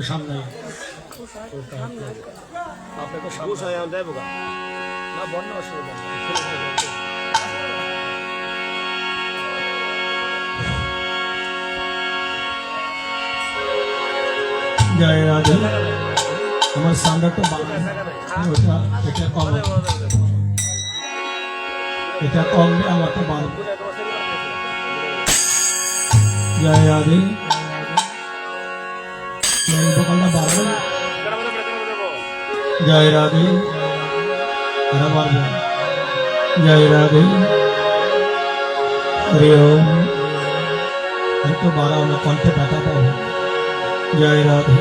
সামনে জয় রাধে আমার সামনেটা এটা কম আমারটা বাড়বে জয় রাধে দোকানটা বাড়বে জয় রাধে আরো বাড়বে জয় রাধে হরি ওম একটু বাড়াও না কণ্ঠে ব্যথা পাবো জয় রাধে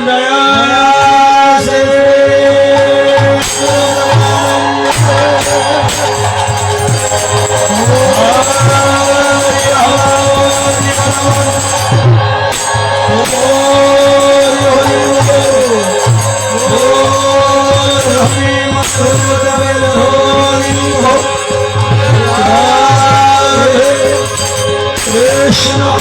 জয় साधु वैष्णव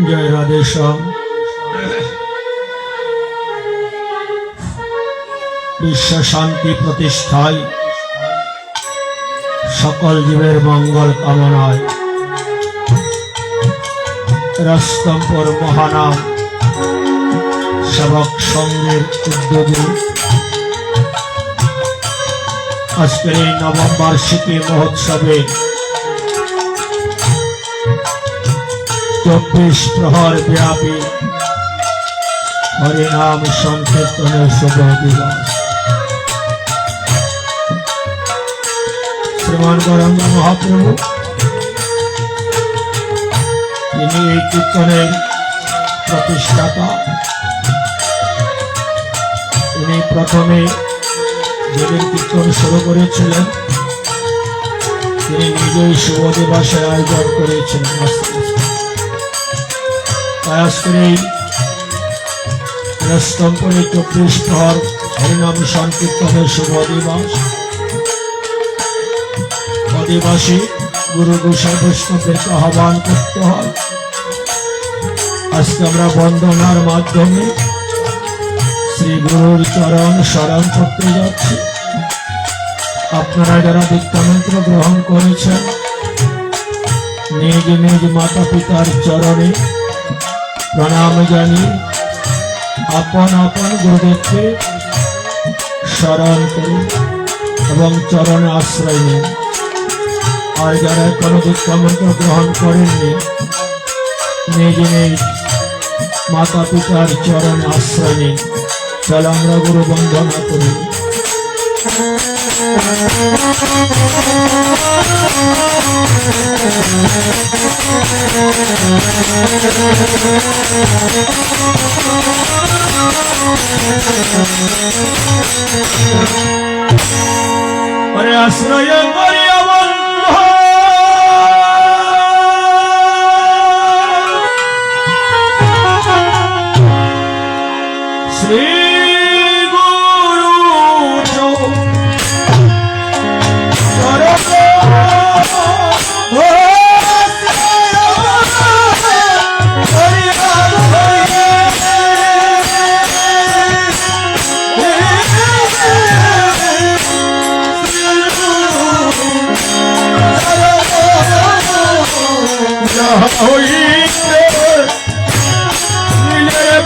जय राधे श्याम। विश्व शांति प्रतिष्ठाय सकल जीवेर मंगल कामनाय रास्तमपुर महानाम सेवक संघेर उद्योगे आजकेर এই नवम बार्षिकी महोत्सवे 24 प्रहर व्यापी হরি নাম সংকীর্তনের শুভ দিবস। শ্রীমান গৌরাঙ্গ মহাপ্রভু তিনি এই কীর্তনের প্রতিষ্ঠাতা। তিনি প্রথমে দেবের কীর্তন শুরু করেছিলেন, তিনি নিজেই শুভ দিবসের আয়োজন করেছিলেন। আজকের স্তম্ভে 24 প্রহর হরিনাম সংকীর্তনের শুভ দিবস। অধিবাসী গুরু গোসাই বৈষ্ণবদেরকে আহ্বান করতে হয়। আজকে আমরা বন্দনার মাধ্যমে শ্রী গুরুর চরণ শরণ করতে যাচ্ছি। আপনারা যারা দীক্ষামন্ত্র গ্রহণ করেছেন নিজ নিজ মাতা পিতার চরণে প্রণাম জানিয়ে আপন আপন গুরুদেবকে স্মরণ করুন এবং চরণে আশ্রয় নিন। আর যারা কোনো দীক্ষামন্ত্র গ্রহণ করেননি নিজ নিজ মাতা পিতার চরণে আশ্রয় নিন। চলো আমরা গুরু বন্দনা করি। আশ্রয় করিয়া শ্রী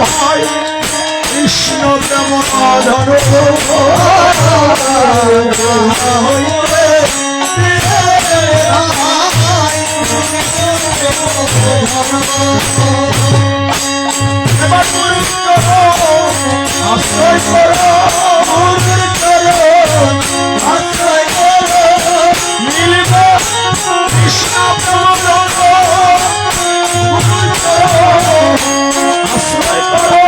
ভাই কৃষ্ণ প্রেম আধার আশ্রয় করো আশ্রয় করো মিলব কৃষ্ণ প্রেম আশ্রয় করো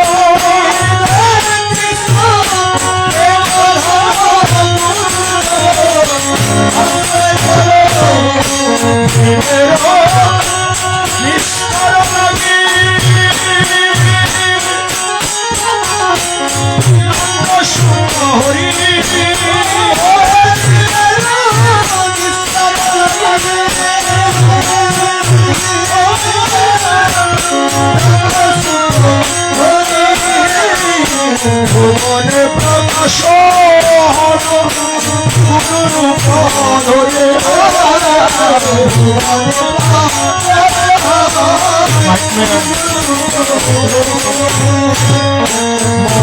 মনে প্রকাশ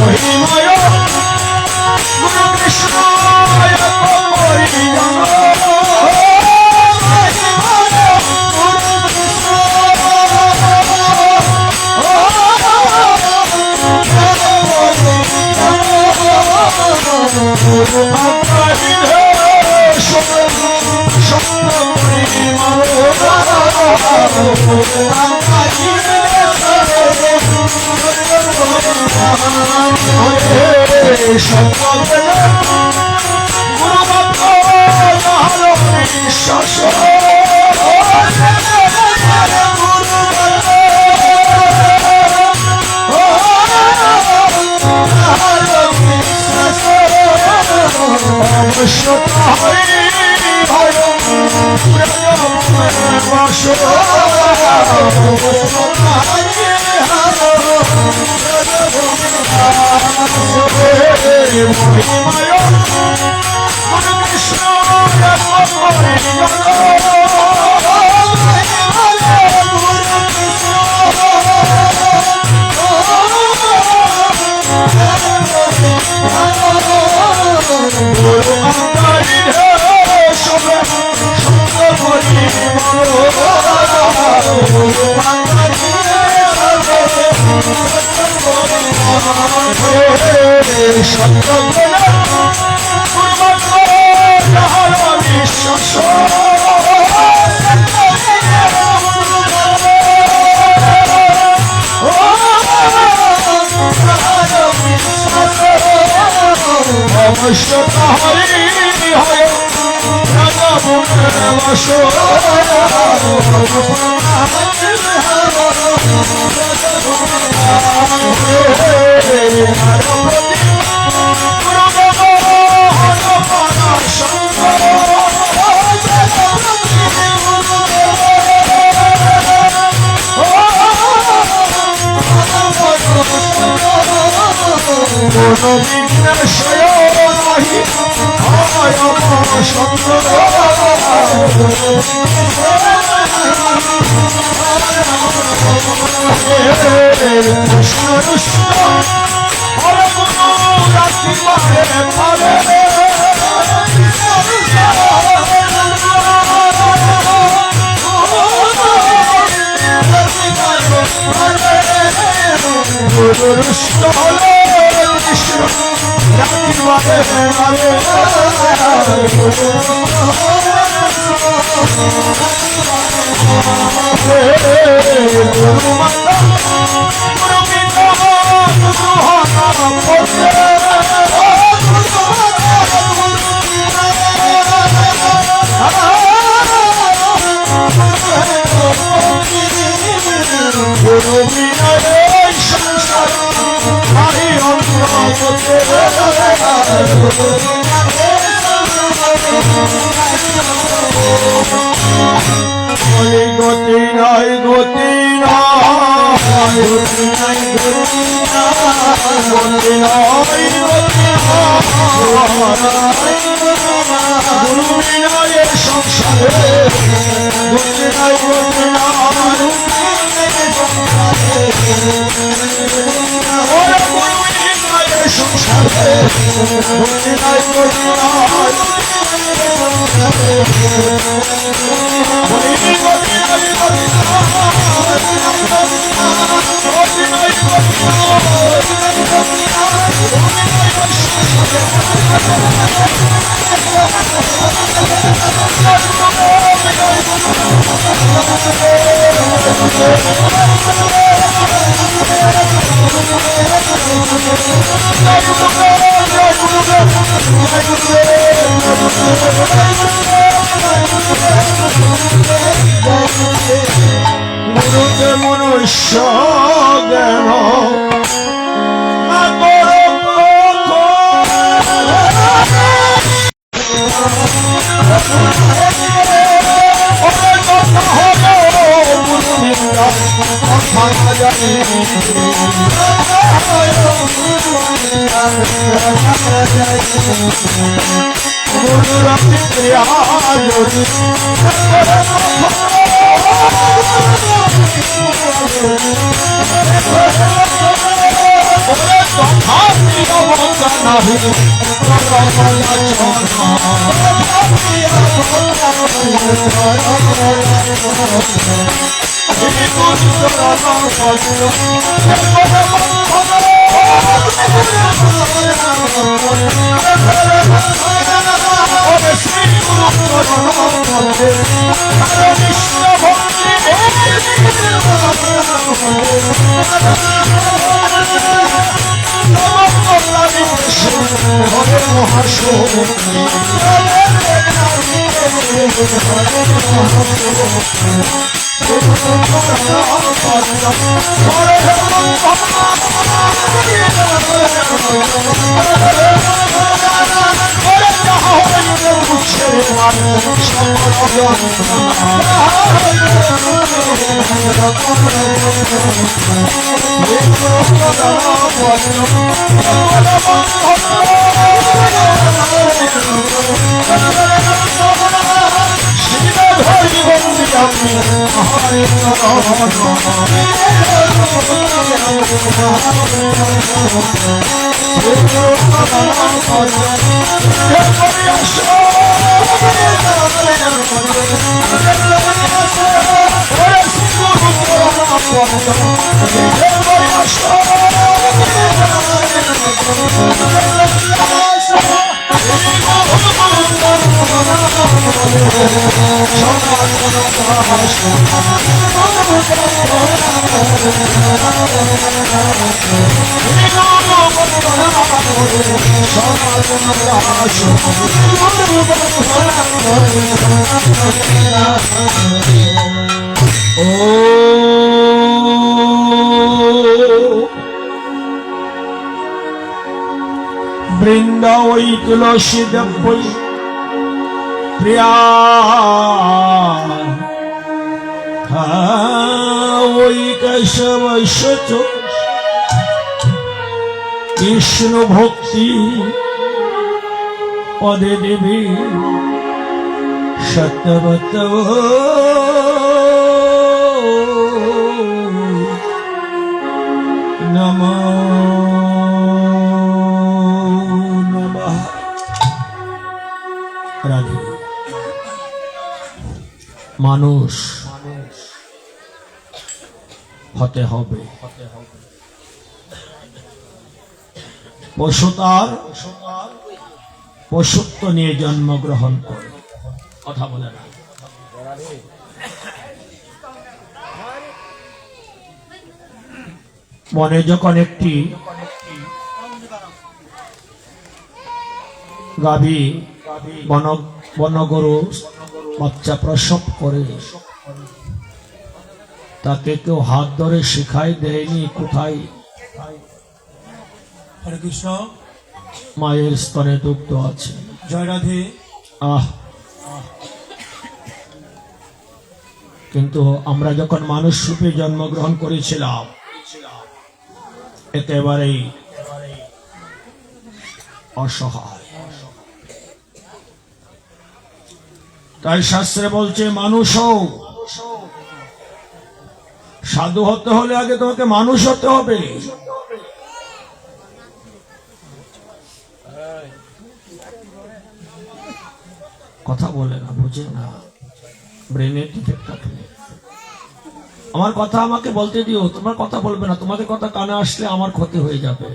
মহিময় গুরু কৃষ্ণ অবশ্য তাহারি হয় রাজা বনের বাস গতি নাই গতি নাই গতি নাই গুরু বিনায় সংসারে গতি নাই গতি নাই গুরু বিনায় সংসারে গতি নাই গতি নাই গুরুকে মনুষ্য জ্ঞান Hare বৃন্দাবই তুলসী দেবই প্রিয়া ওই কেশব সচ কৃষ্ণ ভক্তি পদে দেবী সত্যবত নমঃ রাধে। মানুষ হতে হবে, পশু তার পশুত্ব নিয়ে জন্মগ্রহণ করে, কথা বলে না। মনে যখন একটি গাভী বনগরু বাচ্চা প্রসব করে, তাকে কেউ হাত ধরে শিখাই দেয়নি কোথায় হরে কৃষ্ণ। মায়ের স্তনে দুগ্ধ আছে। জয় রাধে। কিন্তু আমরা যখন মানুষ রূপে জন্মগ্রহণ করেছিলাম একেবারেই অসহায়। তাই শাস্ত্রে বলছে মানুষ হও। সাধু হতে হলে আগে তোমাকে মানুষ হতে হবে। কথা বলে না, বুঝে না, ব্রেনের ডিফেক্ট থাকলে। আমার কথা আমাকে বলতে দিও, তোমার কথা বলবে না। তোমাদের কথা কানে আসলে আমার ক্ষতি হয়ে যাবে।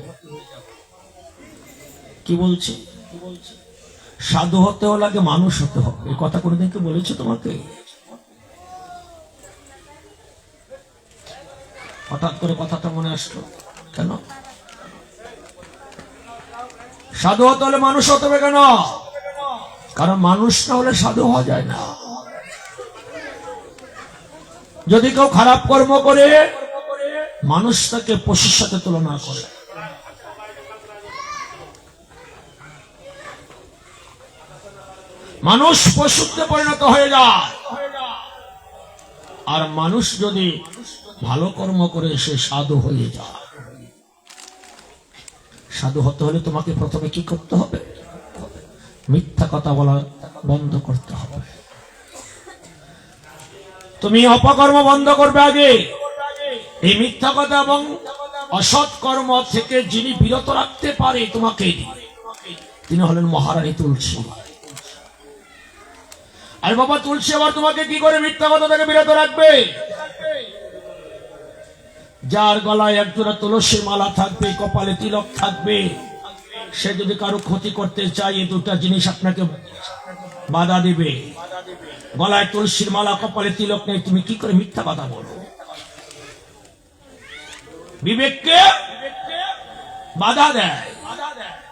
কি বলছি? সাধু হতে হলে আগে মানুষ হতে হবে। এই কথা কোনোদিন কি বলেছে তোমাকে? হঠাৎ করে কথাটা মনে আসলো কেন? সাধু হতে হলে মানুষ হতে হবে কেন? কারণ মানুষ না হলে সাধু হওয়া যায় না। যদি কেউ খারাপ কর্ম করে মানুষটাকে পশুর সাথে তুলনা করে, মানুষ পশুতে পরিণত হয়ে যায়। আর মানুষ যদি ভালো কর্ম করে সে সাধু হয়ে যায়। সাধু হতে হলে তোমাকে প্রথমে কি করতে হবে? মিথ্যা কথা বলা বন্ধ করতে হবে। তুমি অপকর্ম বন্ধ করবে আগে। এই মিথ্যা কথা এবং অসৎ কর্ম থেকে যিনি বিরত রাখতে পারে তোমাকে, তিনি হলেন মহারানী তুলসী। আর বাবা তুলসী আবার তোমাকে কি করে মিথ্যা কথা থেকে বিরত রাখবে? যার গলায় একজোড়া তুলসী মালা থাকবে, কপালে তিলক থাকবে, সে যদি কারো ক্ষতি করতে চায় এই দুটা জিনিস আপনাকে বাধা দিবে। গলায় তুলসীর মালা, কপালে তিলক নেই, তুমি কি করে মিথ্যা কথা বলো? বিবেককে বাধা দেয়।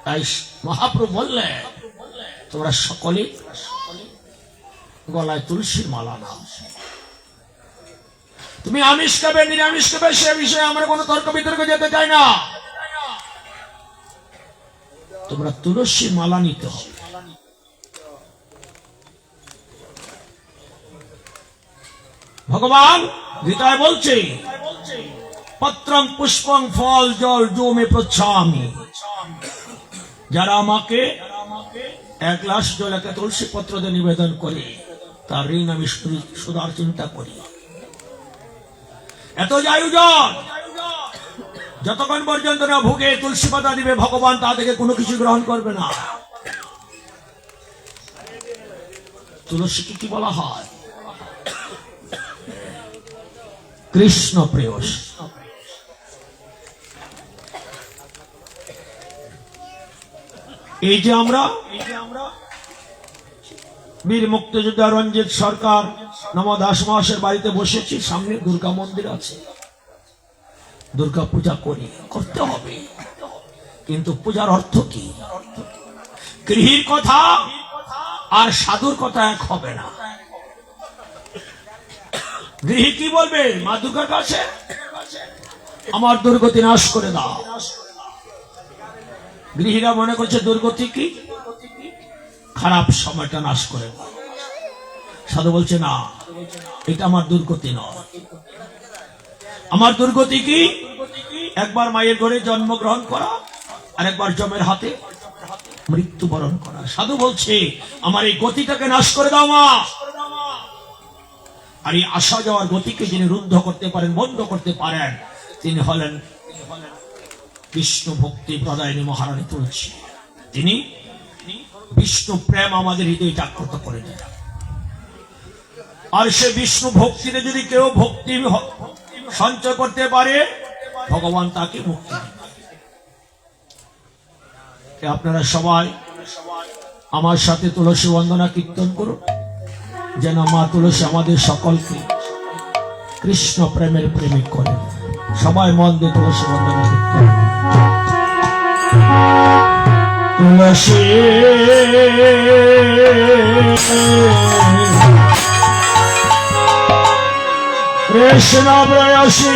তাই মহাপ্রভু বললে তোমরা সকলে গলায় তুলসীর মালা নাও। তুমি আমিষ খাবে নিরামিষ খাবে সে বিষয়ে আমরা কোনো তর্ক বিতর্কে যেতে চাই না। তোমরা তুলসীর মালা নিতে হবে। ভগবান গীতায় বলছে পত্রং পুষ্পং ফল জল যো মে প্রচ্ছামি। যারা আমাকে এক গ্লাস জল একটা তুলসী পত্র দিয়ে নিবেদন করে তার ঋণ আমি সুদার চিন্তা করি। এত আয়োজন যতক্ষণ পর্যন্ত না ভোগে তুলসী পাতা দিবে ভগবান তা থেকে কোনো কিছু গ্রহণ করবে না। তুলসীকে কি বলা হয়? কৃষ্ণ প্রেয়সী। এই যে আমরা বীর মুক্তিযোদ্ধা রঞ্জিত সরকার নমদাস মহাশয়ের বাড়িতে বসেছি, সামনে দুর্গা মন্দির আছে, দুর্গা পূজা করি, করতে হবে, কিন্তু পূজার অর্থ কি? গৃহীর কথা আর সাধুর কথা এক হবে না। গৃহী কি বলবে? মা দুর্গার কাছে আমার দুর্গতি নাশ করে দাও। গৃহীরা মনে করছে দুর্গতি কি? খারাপ সময়টা নাশ করে দাও। সাধু বলছে না, এটা আমার দুর্গতি নয়। আমার দুর্গতি কি? একবার মায়ের ঘরে জন্মগ্রহণ করা আর একবার জমের হাতে মৃত্যুবরণ করা। সাধু বলছে আমার এই গতিটাকে নাশ করে দাও মা। আর এই আসা যাওয়ার গতিকে যিনি রুদ্ধ করতে পারেন, বন্ধ করতে পারেন, তিনি হলেন বিষ্ণু ভক্তি প্রদায়িনী মহারানী তুলসী। তিনি বিষ্ণু প্রেম আমাদের হৃদয় জাগ্রত করে দেন। আর সে বিষ্ণু ভক্তিতে যদি কেউ ভক্তি সঞ্চয় করতে পারে, ভগবান তাকে মুক্তি দেন। আপনারা সবাই আমার সাথে তুলসী বন্দনা কীর্তন করুন, যেন মা তুলসী আমাদের সকলকে কৃষ্ণ প্রেমের প্রেমিক করে। সবাই মন দিয়ে তুলসী বন্দনা কীর্তন। তুলসী কৃষ্ণ প্রেয়সী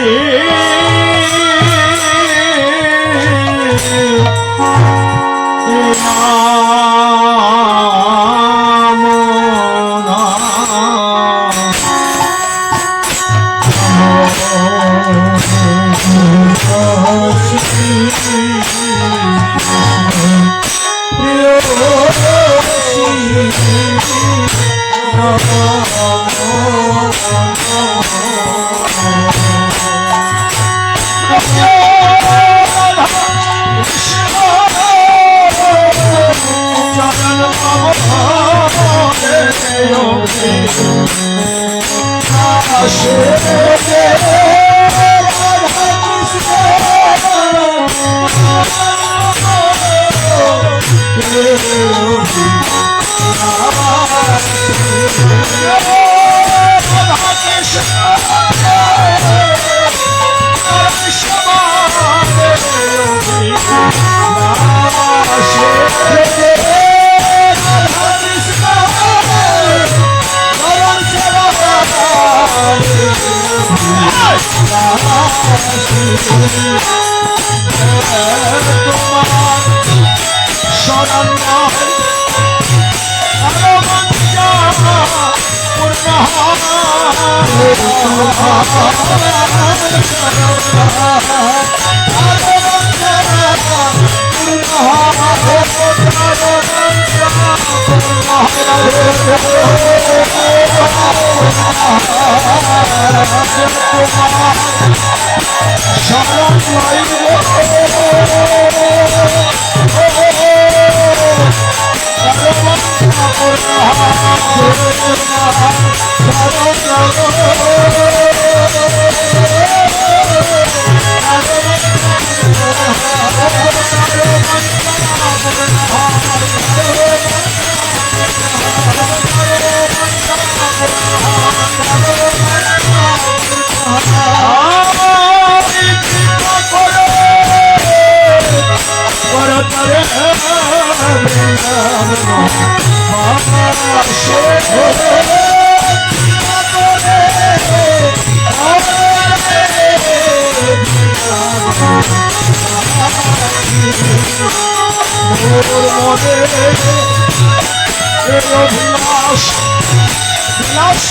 বিলাস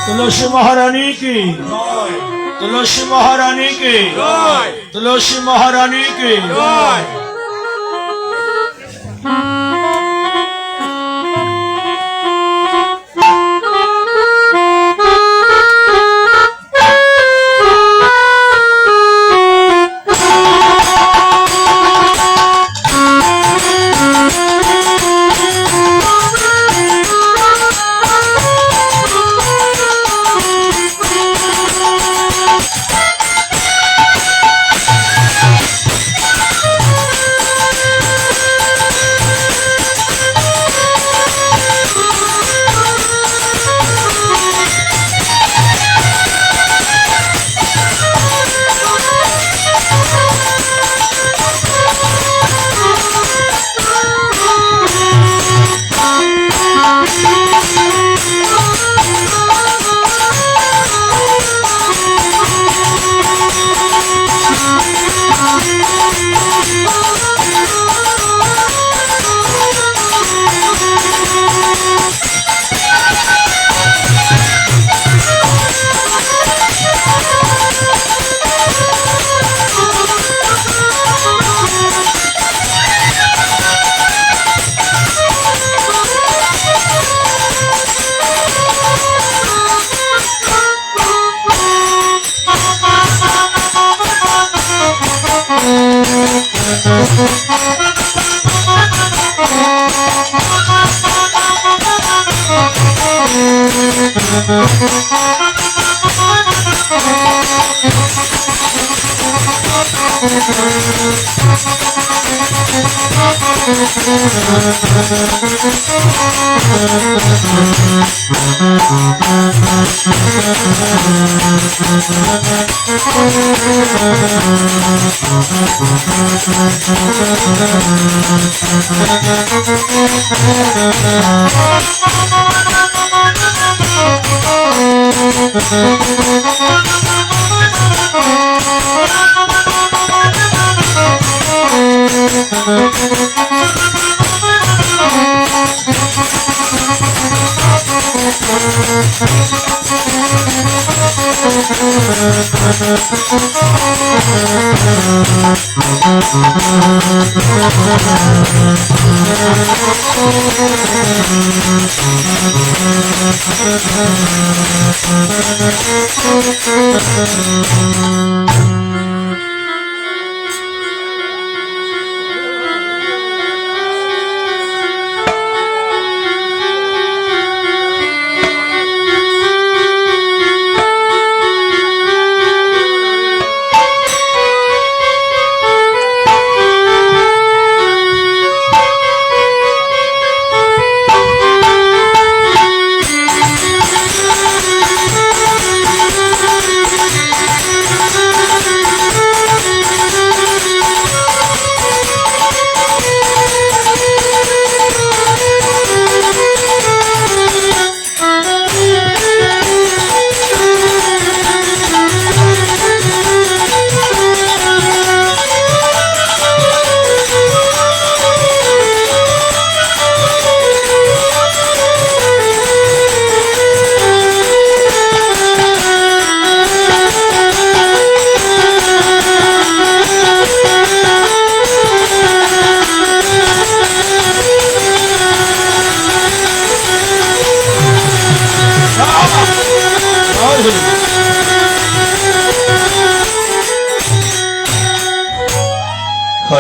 तुलसी महारानी की, तुलसी महारानी की, तुलसी महारानी की।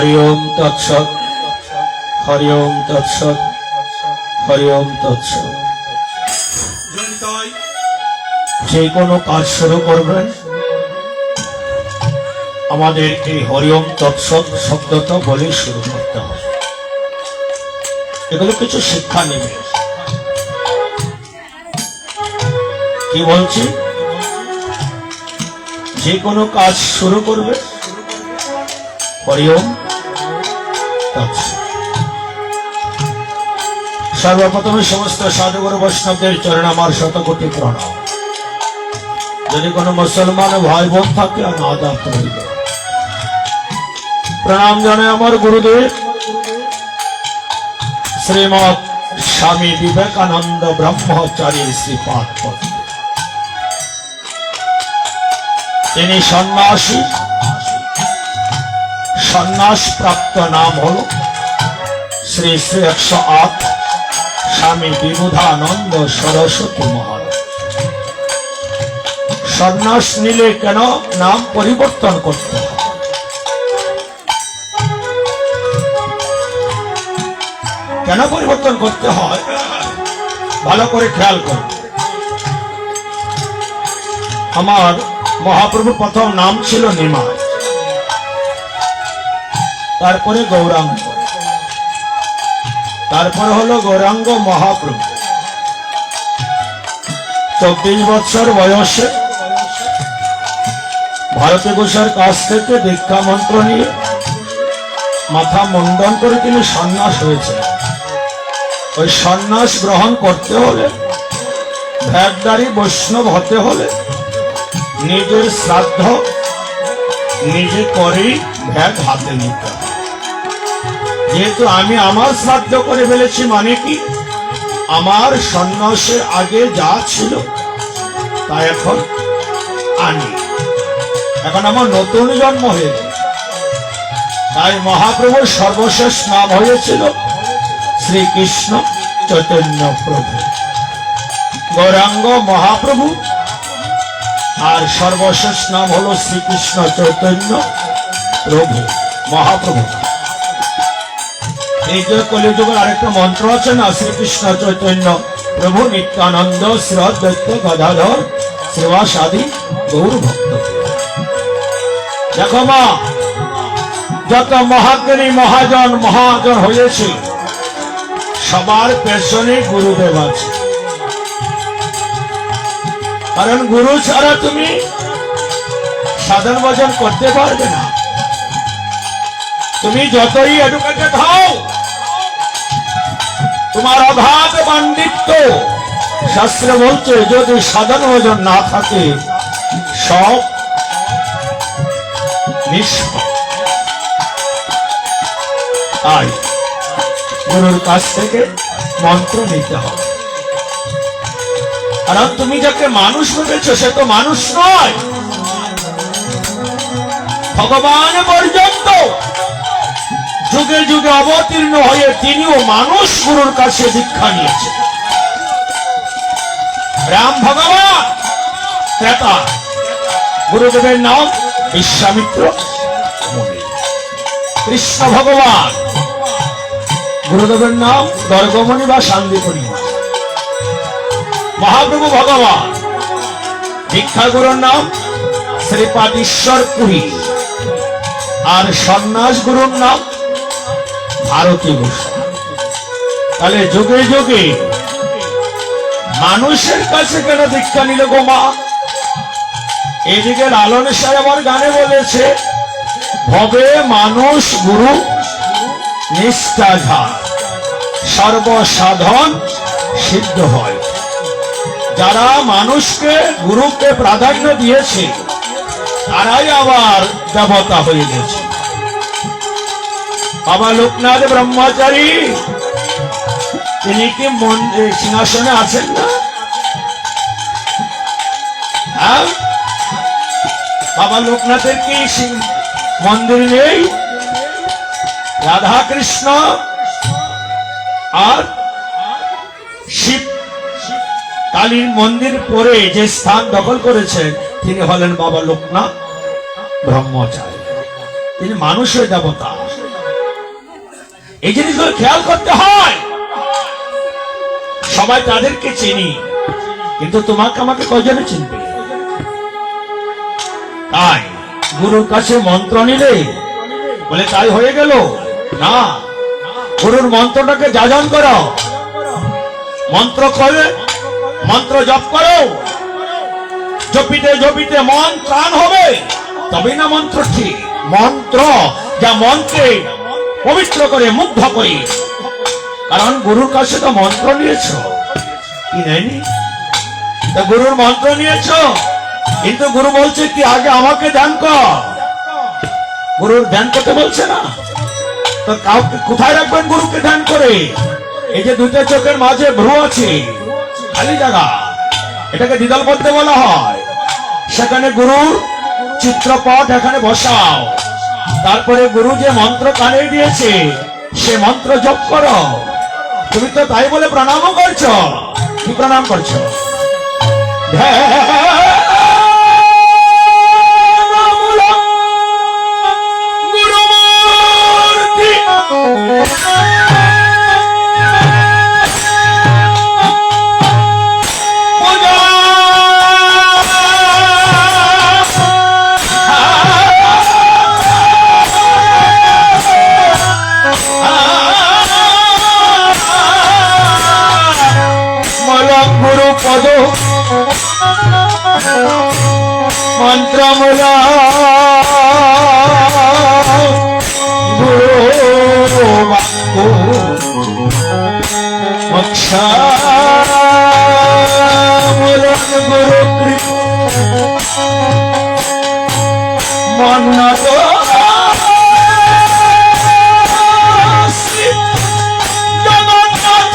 হরি ওম তৎসৎ, হরি ওম তৎসৎ, হরি ওম তৎসৎ। যে কোনো কাজ শুরু করবেন আমাদের এই হরি ওম তৎসৎ শব্দটা বলে শুরু করতে হবে। এগুলো কিছু শিক্ষা নেবে। কি বলছি? যে কোনো কাজ শুরু করবে হরি ওম তৎসৎ। সর্বপ্রথমে সমস্ত সাধুগুরু বৈষ্ণবদের চরণে আমার শতকোটি প্রণাম। যদি কোনো মুসলমান ভাই বোন থাকে আমি আদাব করিব। প্রণাম জানাই আমার গুরুদেব শ্রীমৎ স্বামী বিবেকানন্দ ব্রহ্মচারী শ্রীপাদ পদ্ম। তিনি সন্ন্যাসী, সন্ন্যাস প্রাপ্ত নাম হল শ্রী শ্রী 108 স্বামী বিবুধানন্দ সরস্বতী মহারাজ। সন্ন্যাস নিলে কেন নাম পরিবর্তন করতে হয়? কেন পরিবর্তন করতে হয় ভালো করে খেয়াল করুন। আমার মহাপ্রভুর প্রথম নাম ছিল নিমাই, তারপরে গৌরাঙ্গ, তারপরে হলো গৌরাঙ্গ মহাপ্রভু। 24 বছর বয়সে ভারতী ঘোষের কাছ থেকে দীক্ষা মন্ত্র নিয়ে মাথা মুন্ডন করে তিনি সন্ন্যাস হয়েছে। ওই সন্ন্যাস গ্রহণ করতে হলে, ভ্যাগদারি বৈষ্ণব হতে হলে নিজের শ্রাদ্ধ নিজে করেই ভ্যাগ হাতে নিতে হবে। যেহেতু আমি আমার শ্রাদ্ধ করে ফেলেছি, মানে কি আমার সন্ন্যাসের আগে যা ছিল তা এখন আনি, এখন আমার নতুন জন্ম হয়েছে। তাই মহাপ্রভুর সর্বশেষ নাম হয়েছিল শ্রীকৃষ্ণ চৈতন্য প্রভু। গৌরাঙ্গ মহাপ্রভু আর সর্বশেষ নাম হলো শ্রীকৃষ্ণ চৈতন্য প্রভু মহাপ্রভু। এই যে কলিযুগের আরেকটা মন্ত্র আছে না, শ্রীকৃষ্ণ চৈতন্য প্রভু নিত্যানন্দ শ্রী অদ্বৈত গদাধর শ্রীবাসাদি গৌর ভক্ত। দেখো মা, যত মহাজ্ঞানী মহাজন হয়েছে সবার পেছনে গুরুদেব আছে। কারণ গুরু ছাড়া তুমি সাধন ভজন করতে পারবে না। তুমি যতই এডুকেটেড হও, তোমার অগাধ পাণ্ডিত্য, শাস্ত্র বলছে যদি সাধন ভজন না থাকে সব নিষ্ফল। তাই গুরুর কাছ থেকে মন্ত্র নিতে হবে। কারণ তুমি যাকে মানুষ ভেবেছ সে তো মানুষ নয়। ভগবান পর্যন্ত যুগে যুগে অবতীর্ণ হয়ে তিনিও মানুষ গুরুর কাছে দীক্ষা নিয়েছেন। রাম ভগবান ত্রেতা, গুরুদেবের নাম বিশ্বামিত্র মুনি। কৃষ্ণ ভগবান, গুরুদেবের নাম দর্গমণি বা শান্তিপুরী। মহাপ্রভু ভগবান, দীক্ষা গুরুর নাম শ্রীপাদ ঈশ্বর পুরী, আর সন্ন্যাস গুরুর নাম ভারতী ঘোষ। তাহলে যুগে যুগে মানুষের কাছে কেন দীক্ষা নিল গো মা? এদিকে লালন সাহেব আমার গানে বলেছে, ভবে মানুষ গুরু নিষ্ঠাধার সর্বসাধন সিদ্ধ হয়। যারা মানুষকে গুরুকে প্রাধান্য দিয়েছে তারাই আবার দেবতা হয়ে গেছে। বাবা লোকনাথ ব্রহ্মচারী তিনি কি সিংহাসনে আছেন না? হ্যাঁ, বাবা লোকনাথের কি মন্দির নেই? রাধা কৃষ্ণ আর শিব কালীর মন্দির পরে যে স্থান দখল করেছেন তিনি হলেন বাবা লোকনাথ ব্রহ্মচারী। তিনি মানুষের দেবতা। এই জিনিসগুলো খেয়াল করতে হয়। সবাই তাদেরকে চিনি, কিন্তু তোমাকে আমাকে কয়জনে চিনবে? তাই গুরুর কাছে মন্ত্র নিলে বলে তাই হয়ে গেল না, গুরুর মন্ত্রটাকে যাজন করো, মন্ত্র করে মন্ত্র জপ করো, জপিতে জপিতে মন প্রাণ হবে, তবেই না মন্ত্র ঠিক। মন্ত্র যা মনকে পবিত্র করে মুগ্ধ করে, কারণ গুরুর কাছে তো মন্ত্র নিয়েছ, কি নেয়নি? তা গুরুর মন্ত্র নিয়েছ, কিন্তু গুরু বলছে কি আগে আমাকে ধ্যান কর। গুরুর ধ্যান করতে বলছে না, তো কাউকে কোথায় রাখবেন গুরুকে ধ্যান করে? এই যে দুইটা চোখের মাঝে ভ্রু আছে, খালি জায়গা, এটাকে দ্বিদল পদ্মে বলা হয়। সেখানে গুরুর চিত্রপট এখানে বসাও, তারপরে গুরু যে মন্ত্র কানে দিয়েছে সে মন্ত্র জপ করো। তুমি তো তাই বলে প্রণামও করছো। কি প্রণাম করছো? গুরু পদ মন্ত্রমূলা গুরু বাক্য মক্ষামূলন গুরু কৃপ মন্নত জগন্নাথ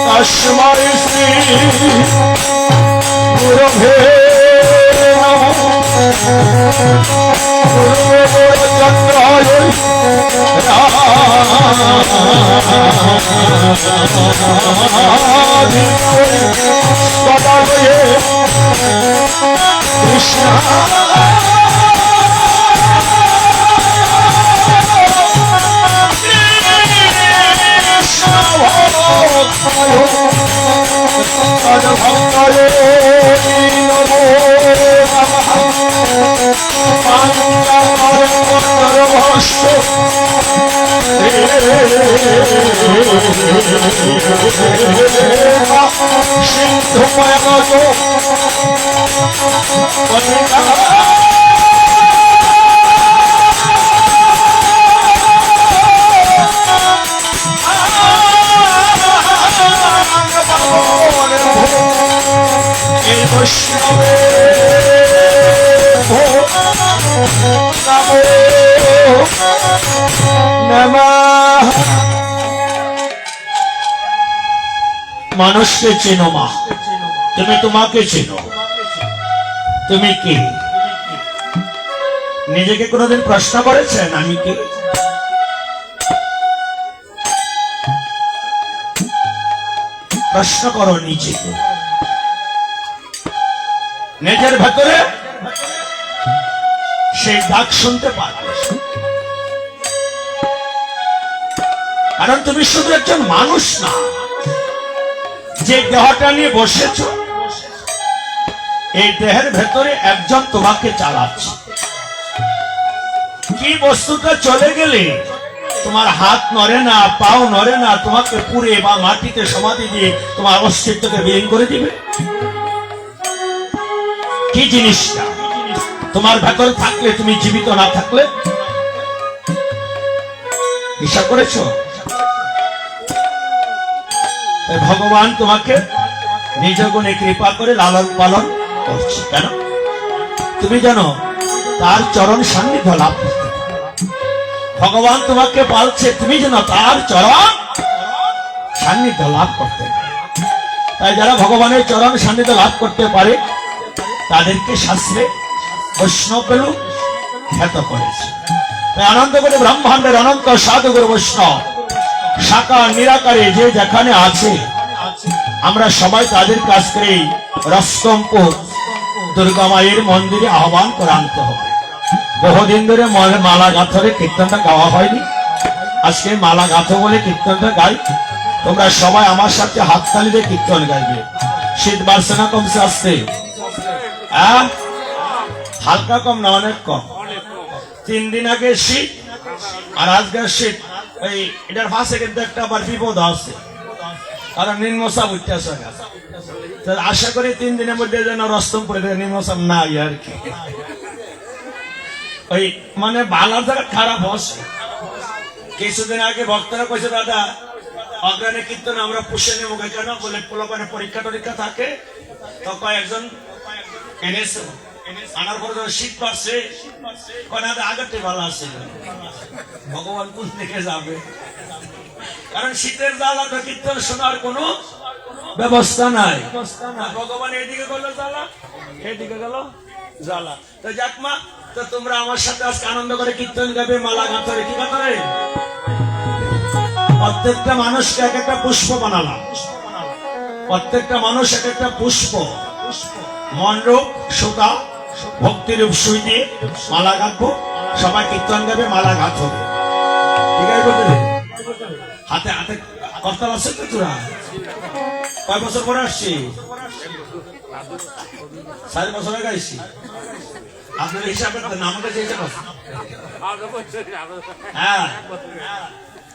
তস্मै শ্রী গুরুভে নমঃ। গুরুচন্দ্রায় সদালয়ে কৃষ্ণ ভক্তয়ে নমো নমঃ। পাঞ্চমর্মস্য সিন্ধুময়গত বৈষ্ণবে নমঃ। মানুষকে চেনো মা, তুমি তোমাকে চেনো। তুমি কি নিজেকে কোনোদিন প্রশ্ন করেছেন আমি কি? প্রশ্ন করো নিজেকে, নিজের ভেতরে সেই ডাক শুনতে পারবে। কারণ তুমি শুধু একজন মানুষ না, যে দেহটা নিয়ে বসেছ এই দেহের ভেতরে একজন তোমাকে চালাচ্ছে। কি বস্তুটা চলে গেলে তোমার হাত নড়ে না, পাও নড়ে না, তোমাকে পুড়ে বা মাটিতে সমাধি দিয়ে তোমার অস্তিত্বকে বিলীন করে দিবে? কি জিনিসটা তোমার ভেতরে থাকলে তুমি জীবিত না থাকলে? হিসাব করেছো? ভগবান তোমাকে নিজ গুণে কৃপা করে লালন পালন করছে। কেন? তুমি জানো তার চরণ সান্নিধ্য লাভ করতে। ভগবান তোমাকে বলছে তুমি যেন তার চরণ সান্নিধ্য লাভ করতে পারো। তাই যারা ভগবানের চরণ সান্নিধ্য লাভ করতে পারে তাদেরকে শাস্ত্রে বৈষ্ণব বলে খ্যাত করেছে। তাই আনন্দ করে ব্রহ্মাণ্ডের অনন্ত সাধুগুরু বৈষ্ণব সাকার নিরাকারে যে যেখানে আছে আমরা সবাই তাদের কাছ করে রস্তমপুর দুর্গা মায়ের মন্দিরে আহ্বান করে আনতে হবে। বহুদিন ধরে মালা গাথরে কীর্তনটা গাওয়া হয়নি, আজকে মালা গাথো বলে কীর্তনটা গাই। তোমরা সবাই আমার সাথে হাততালি দিয়ে কীর্তন গাইবে। শীত বাড়ছে না কমছে আসছে? হালকা কম না অনেক কম? 3 দিন আগে শীত আর আজকের শীত, এই এটার পাশে কিন্তু একটা আবার বিপদ আছে, কারণ নিম্নচাপ উঠতেছে। আশা করি 3 দিনের মধ্যে যেন রস্তমপুরে নিম্নচাপ নাই আর কি। ওই মানে বালার জায়গা খারাপ হচ্ছে। কিছুদিন আগে ভক্তরা কইছে দাদা অগ্রাণী কীর্তন আমরা পুষে নেবো কেন বলে পোলাপানে পরীক্ষা টরীক্ষা থাকে, তো কয়েকজন এনেছে আনার পর শীত পাচ্ছে আগেরটি ভালো আছে। ভগবান কোন দিকে যাবে, কারণ শীতের জ্বালা তো কীর্তন শোনার কোনো ব্যবস্থা নাই। ভগবান এইদিকে গেল জ্বালা, এইদিকে গেল জ্বালা। তো যাক মা, তো তোমরা আমার সাথে আজকে আনন্দ করে কীর্তন গাবে, মালা গাঁথরে। কি গাঁথরে? প্রত্যেকটা মানুষকে এক একটা পুষ্প বানালাম, প্রত্যেকটা মানুষ এক একটা পুষ্প, মনরূপ সুতা ভক্তিরূপ সুই দিয়ে মালা গাঁথবো। সবাই কীর্তন গাবে, মালা গাঁথবে। ঠিক আছে? হাতে হাতে করতাল আছে তো? তোরা কয় বছর পরে আসছি? 4 বছর আগে আসছি। আপনার হিসাবে আমাকে চেয়েছে। হ্যাঁ,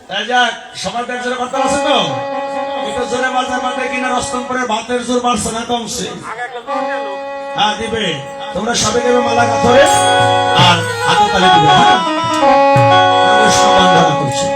তাই যাক, সবার ব্যাগ জোরে করতাল আছে তো? একটু জোরে বাজার বাজে কিনা রস্তমপুরের ভাতের জোর বাড়ছে না কমছে? হ্যাঁ দিবে। তোমরা সবাই দেবে মালা গাঁথরে আর হাতে তালে দিবে। বন্ধনা করছে।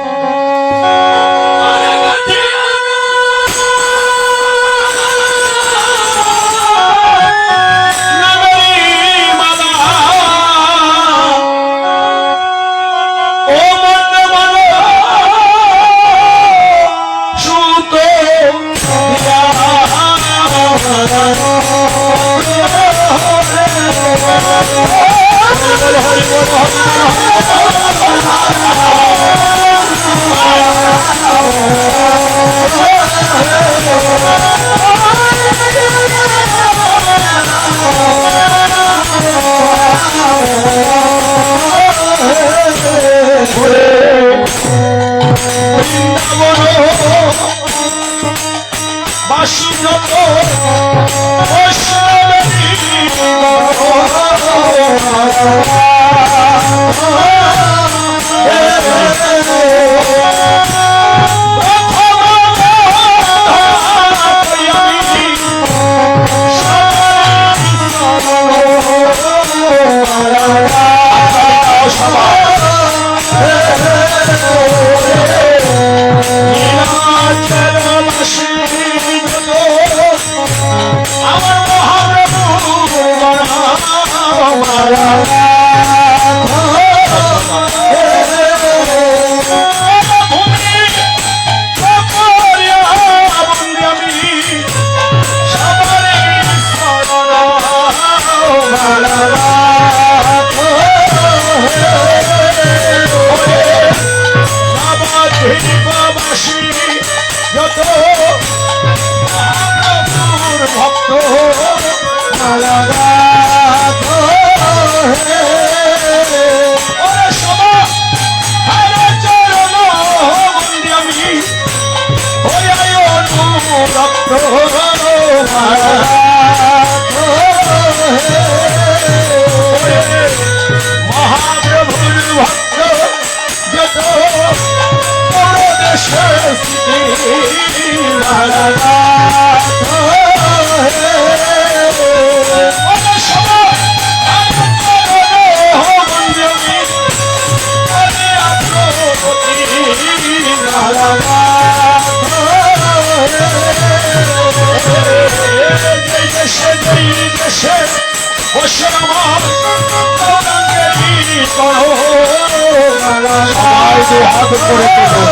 সবাই যে হাত করে তোলো।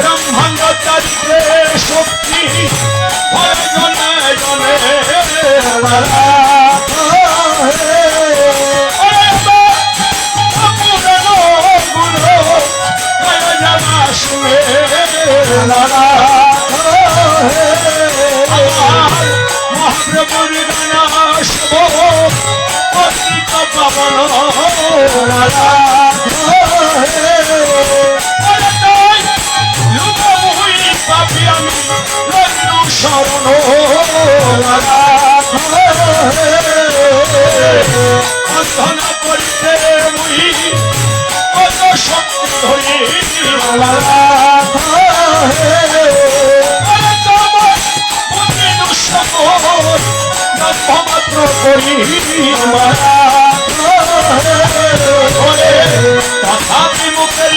ব্রহ্মাণ্ড চারিতে শক্তি জনে জনে মহাপ্রভুর গানা শুভ পতিত পাবন পাপি আমি শরণ বন্ধনা করিতে মুই কত শক্তি ধরি মাত্র করি তথাপি মুখের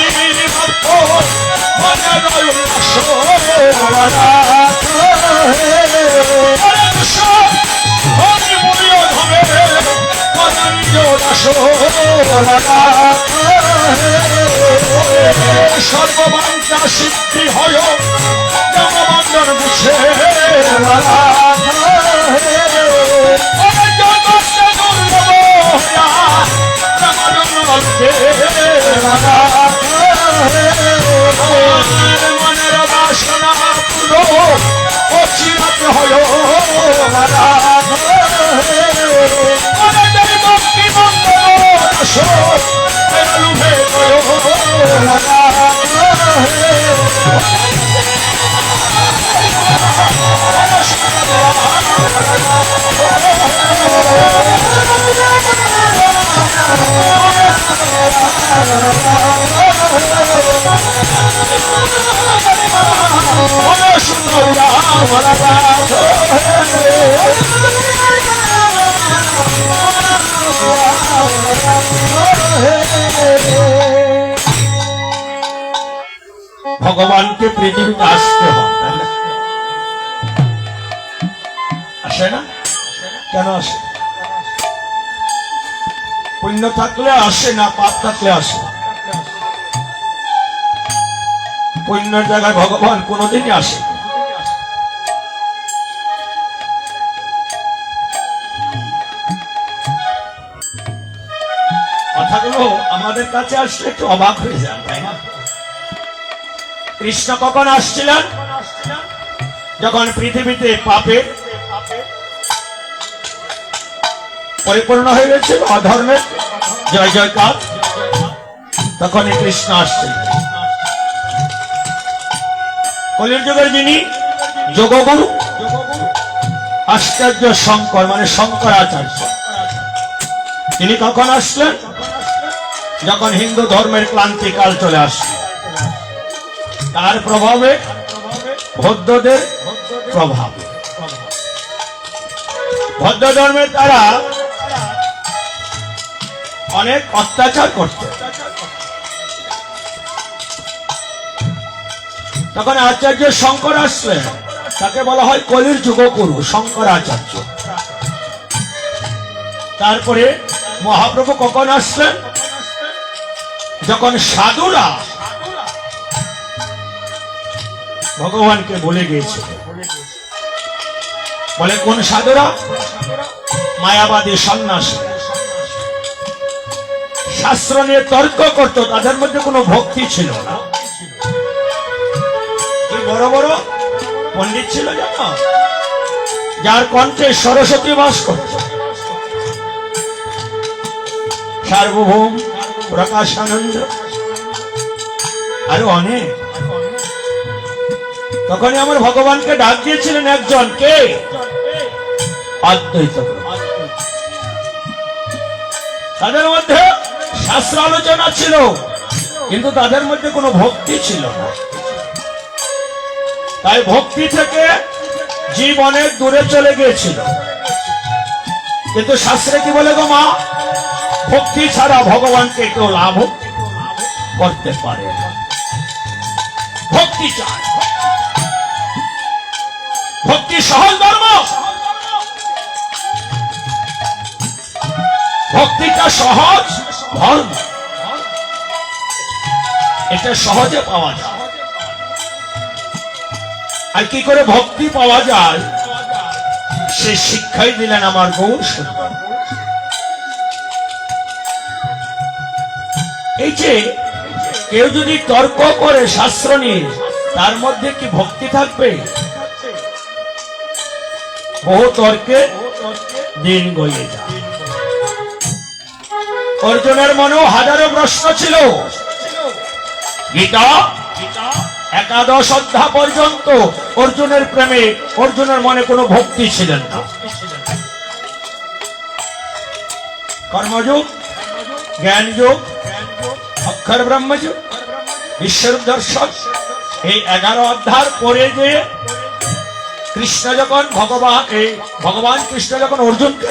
সর্ববাঞ্ছা সিদ্ধি হয় জগবন্ধন বুঝে মনের বাসনা পুরো অচিরাতে হয় ভক্তি ভগবানকে পৃথিবীতে আসতে হয়, আসে না? কেন আসে? পুণ্য থাকলে আসে না, পাপ থাকলে আসে। পুণ্যের জায়গায় ভগবান কোনোদিনই আসে। কথাগুলো আমাদের কাছে আসলে একটু অবাক হয়ে যায়, তাই না? কৃষ্ণ কখন আসছিলেন? যখন পৃথিবীতে পাপের পরিপূর্ণ হয়ে গেছে, অধর্মের জয় জয়কার, তখনই কৃষ্ণ আসছেন। কলির যুগের যিনি যোগগুরু, আশ্চর্য শঙ্কর মানে শঙ্করাচার্য, তিনি কখন আসলেন? যখন হিন্দু ধর্মের ক্লান্তিকাল চলে আসছে, তার প্রভাবে বৌদ্ধদের প্রভাব, বৌদ্ধ ধর্মের তারা অনেক অত্যাচার করত। তখন আচার্য শঙ্কর আসলেন, তাকে বলা হয় কলির যুগগুরু শঙ্করাচার্য। তারপরে মহাপ্রভু কখন আসলেন? যখন সাধুরা ভগবানকে বলে গিয়েছে। বলে কোন সাধুরা? মায়াবাদী সন্ন্যাসী, শাস্ত্র নিয়ে তর্ক করত, তাদের মধ্যে কোনো ভক্তি ছিল না। কি বড় বড় পণ্ডিত ছিল জানো, যার কণ্ঠে সরস্বতী বাস করত, সার্বভৌম, প্রকাশানন্দ, আরো অনেক। তখনই আমার ভগবানকে ডাক দিয়েছিলেন একজন, কে? অদ্বৈত গ্রন্থ। তাদের মধ্যে শাস্ত্র আলোচনা ছিল, কিন্তু তাদের মধ্যে কোনো ভক্তি ছিল না। তাই ভক্তি থেকে জীবনে দূরে চলে গিয়েছিল। কিন্তু শাস্ত্রে কি বলে গো মা, ভক্তি ছাড়া ভগবানকে কেউ লাভ করতে পারে না। ভক্তি চায়, ভক্তি সহজ ধর্ম, ভক্তিটা সহজ ধর্ম, এটা সহজে পাওয়া যায়। আর কি করে ভক্তি পাওয়া যায় সে শিক্ষাই দিলেন আমার গৌর সুন্দর। এই যে কেউ যদি তর্ক করে শাস্ত্র নিয়ে, তার মধ্যে কি ভক্তি থাকবে? বহু তর্কে দিন গড়িয়ে যায়। অর্জুনের মনেও হাজারো প্রশ্ন ছিল। গীতা একাদশ অধ্যায় পর্যন্ত অর্জুনের প্রেমে অর্জুনের মনে কোনো ভক্তি ছিলেন না। কর্মযোগ, জ্ঞান যোগ, অক্ষর ব্রহ্মযোগ, ঈশ্বর দর্শন, এই 11 অধ্যায় পরে যে কৃষ্ণ যখন ভগবান কৃষ্ণ যখন অর্জুনকে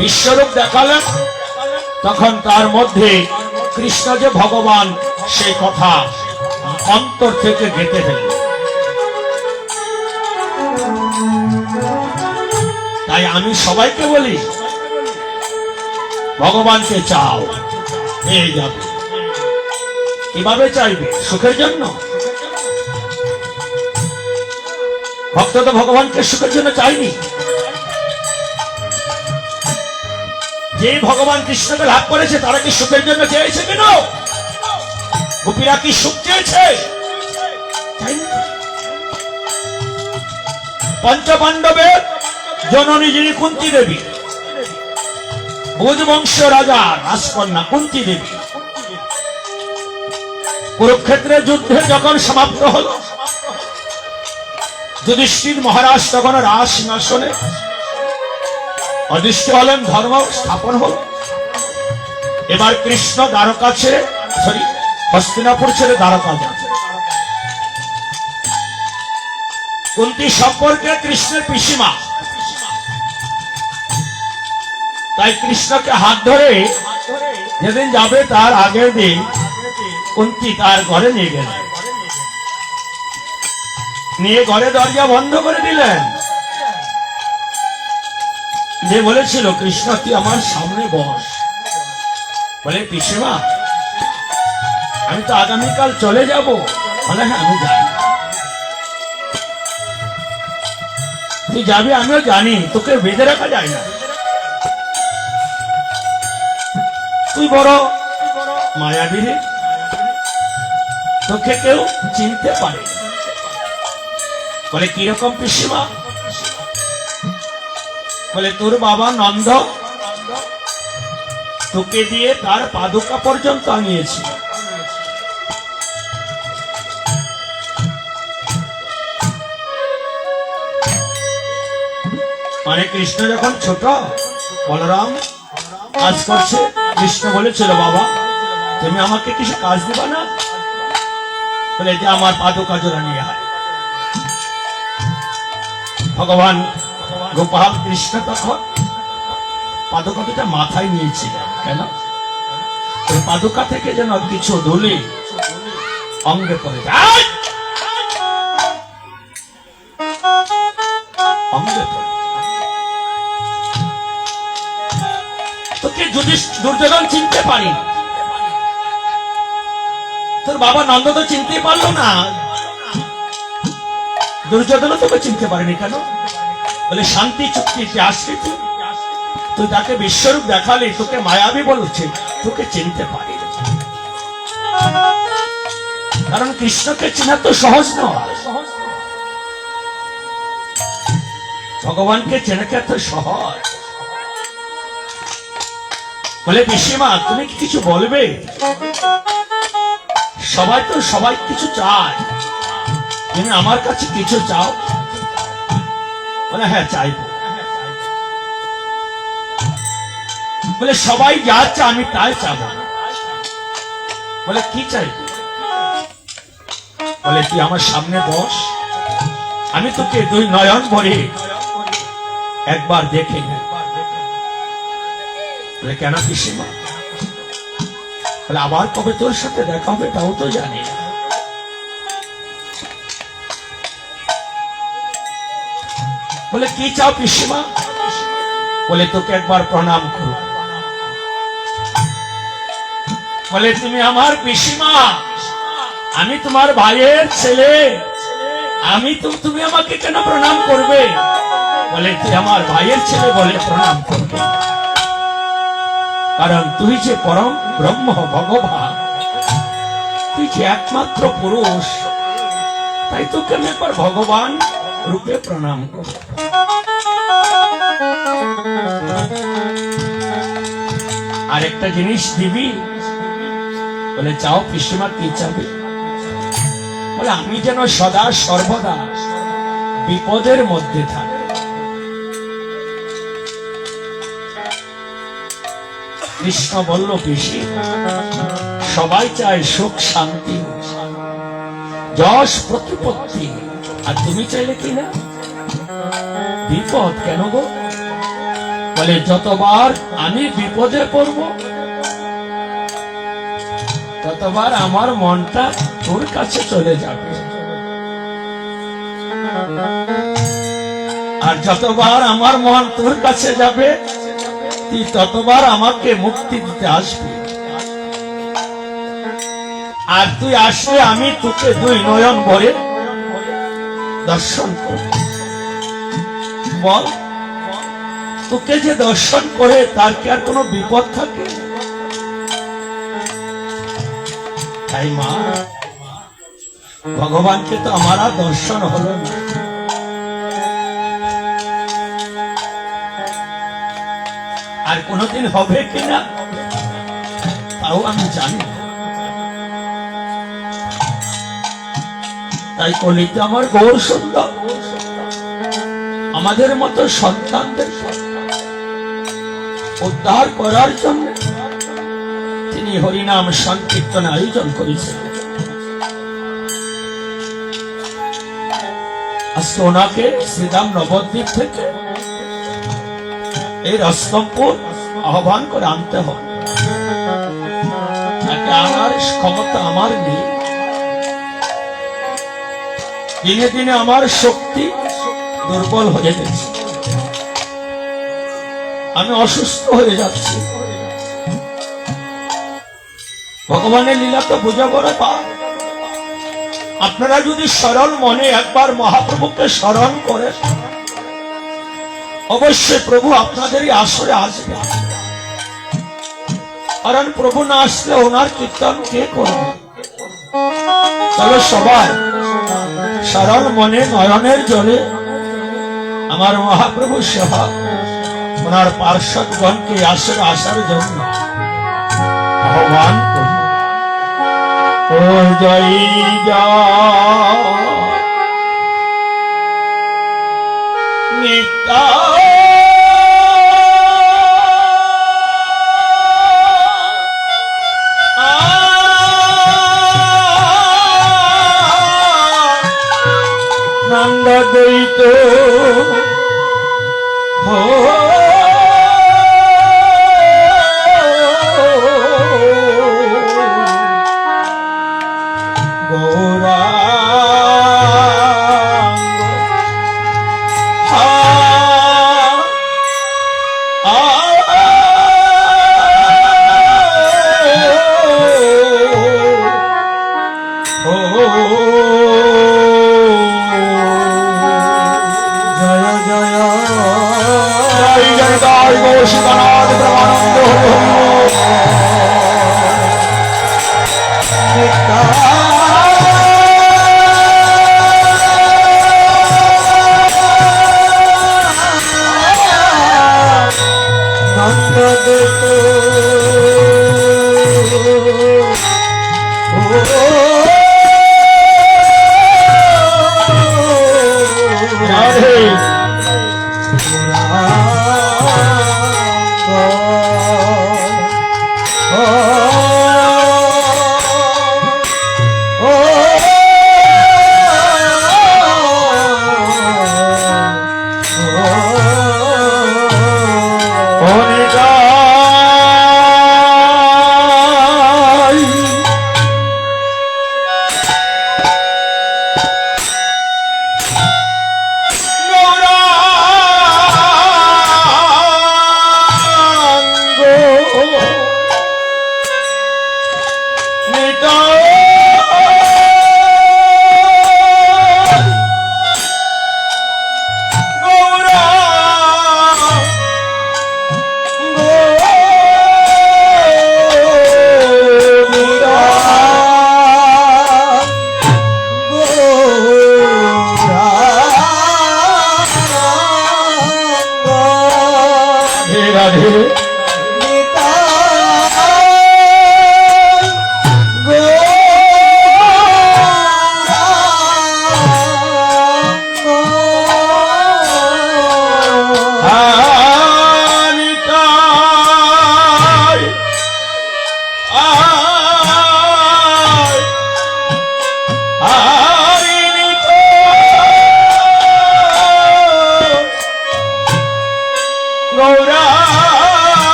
বিশ্বরূপ দেখালেন, তখন তার মধ্যে কৃষ্ণ যে ভগবান সেই কথা অন্তর থেকে গেঁথে ফেলল। তাই আমি সবাইকে বলি, ভগবানকে চাও, পেয়ে যাবে। কিভাবে চাইবে? সুখের জন্য? ভক্ত তো ভগবানকে সুখের জন্য চাইনি। যে ভগবান কৃষ্ণকে লাভ করেছে তারা কি সুখের জন্য চেয়েছে? কেন গোপীরা কি সুখ চেয়েছে? পঞ্চপাণ্ডবের জননী যিনি কুন্তী দেবী, ভোজবংশ রাজা রাজকন্যা কুন্তী দেবী, কুরুক্ষেত্রের যুদ্ধে যখন সমাপ্ত হল, যুধিষ্ঠির মহারাজ তখন রাজ সিংহাসনে অধিষ্ঠিত হলেন, ধর্ম স্থাপন হল। এবার কৃষ্ণ দ্বারকা ছেড়ে হস্তিনাপুর ছেড়ে দ্বারকা যান। কুন্তী সম্পর্কে কৃষ্ণের পিসিমা, তাই কৃষ্ণকে হাত ধরে যেদিন যাবে তার আগের দিন কুন্তী তার ঘরে নিয়ে গেলেন, নিয়ে ঘরে দরজা বন্ধ করে দিলেন, যে বলেছিল কৃষ্ণ তুই আমার সামনে বস। বলে পিসিমা আমি তো আগামীকাল চলে যাব। বলে হ্যাঁ আমি জানি তুই যাবি, আমিও জানি, তোকে বেঁধে রাখা যায় না, তুই বড় মায়াবী, তোকে কেউ চিনতে পারে। বলে কিরকম পিসিমা? বলে তোর বাবা নন্দ তোকে দিয়ে তার পাদুকা পর্যন্ত আনিয়েছি। মানে কৃষ্ণ যখন ছোট, বলরাম কাজ করছে, কৃষ্ণ বলেছিল বাবা তুমি আমাকে কিছু কাজ দিবা না? বলে যে আমার পাদুকা জোড়া নিয়ে আয়। ভগবান গোপাল কৃষ্ণ তখন পাদুকা দুটা মাথায় নিয়েছিলেন। কেন? ওই পাদুকা থেকে যেন কিছু ধুলি অঙ্গে পড়ে যায়, অঙ্গে পড়ে। তোকে যদি দুর্যোধন চিনতে পারি, তোর বাবা নন্দ তো চিনতে পারলো না, দুর্যোধন তোকে চিনতে পারেনি কেন? বলে শান্তি চুক্তিতে আসলি তুই তাকে বিশ্বরূপ দেখালি, তোকে মায়াবী বলছে, তোকে চিনতে পারি। কারণ কৃষ্ণকে চেনা তো সহজ নয়, ভগবানকে চেনা কি এত সহজ? বলে পিসিমা তুমি কি কিছু বলবে? সবাই তো সবাই কিছু চায়, তুমি আমার কাছে কিছু চাও? বলে হ্যাঁ চাইব। বলে সবাই যা চা আমি তাই চাবো। বলে কি চাই? বলে তুই আমার সামনে বস, আমি তোকে দুই নয়ন ভরে একবার দেখে নি। বলে কেন পিসিমা? বলে আবার কবে তোর সাথে দেখা হবে তাও তো জানি না। বলে কি চাও পিসিমা? বলে তোকে একবার প্রণাম করো। বলে তুমি আমার পিসিমা, আমি তোমার ভাইয়ের ছেলে, তুমি আমাকে কেন প্রণাম করবে? বলে তুই আমার ভাইয়ের ছেলে বলে প্রণাম করবে, কারণ তুই যে পরম ব্রহ্ম ভগবান, তুই যে একমাত্র পুরুষ, তাই তোকে আমি একবার ভগবান রূপে প্রণাম করব। আর একটা জিনিস দিবি? বলে চাও পিসিমা, কি চাবে? বলে আমি যেন সদা সর্বদা বিপদের মধ্যে থাকি। কৃষ্ণ বলল পিসি, সবাই চায় সুখ শান্তি যশ প্রতিপত্তি, আর তুমি চাইলে কিনা বিপদ। কেন গো? বলে যতবার আমি বিপদে পড়ব ততবার আমার মনটা তোর কাছে চলে যাবে, আর যতবার আমার মন তোর কাছে যাবে তুই ততবার আমাকে মুক্তি দিতে আসবি। আর তুই আসলে আমি তোকে দুই নয়ন ভরে দর্শন করব। বল, তোকে যে দর্শন করে তার কি আর কোনো বিপদ থাকে? তাই মা, ভগবানকে তো আমার আর দর্শন হলো না, আর কোনদিন হবে কিনা তাও আমি জানি। তাই কলিতে আমার গৌর সুন্দর আমাদের মতো সন্তানদের উদ্ধার করার জন্য তিনি হরিনাম সংকীর্তন আয়োজন করেছেন। আজকে ওনাকে শ্রীরাম নবদ্বীপ থেকে এই রস্তমপুর আহ্বান করে আনতে হবে। তাকে আনার ক্ষমতা আমার নেই। দিনে দিনে আমার শক্তি দুর্বল হয়ে গেছে, আমি অসুস্থ হয়ে যাচ্ছি। ভগবানের লীলা তো বোঝা বড় পাপ। আপনারা যদি সরল মনে একবার মহাপ্রভুকে স্মরণ করেন, অবশ্যই প্রভু আপনাদেরই আসরে আসবে। কারণ প্রভু না আসলে ওনার কীর্তন কে করবে? চলো সবাই সরল মনে নয়নের জলে আমার মহাপ্রভু সেবা ওনার পার্শ্বদগণকে আসরে আসার জন্য আহ্বান করি। ও জয় জয় নিত্যা নন্দ দ্বৈত গৌরাঙ্গ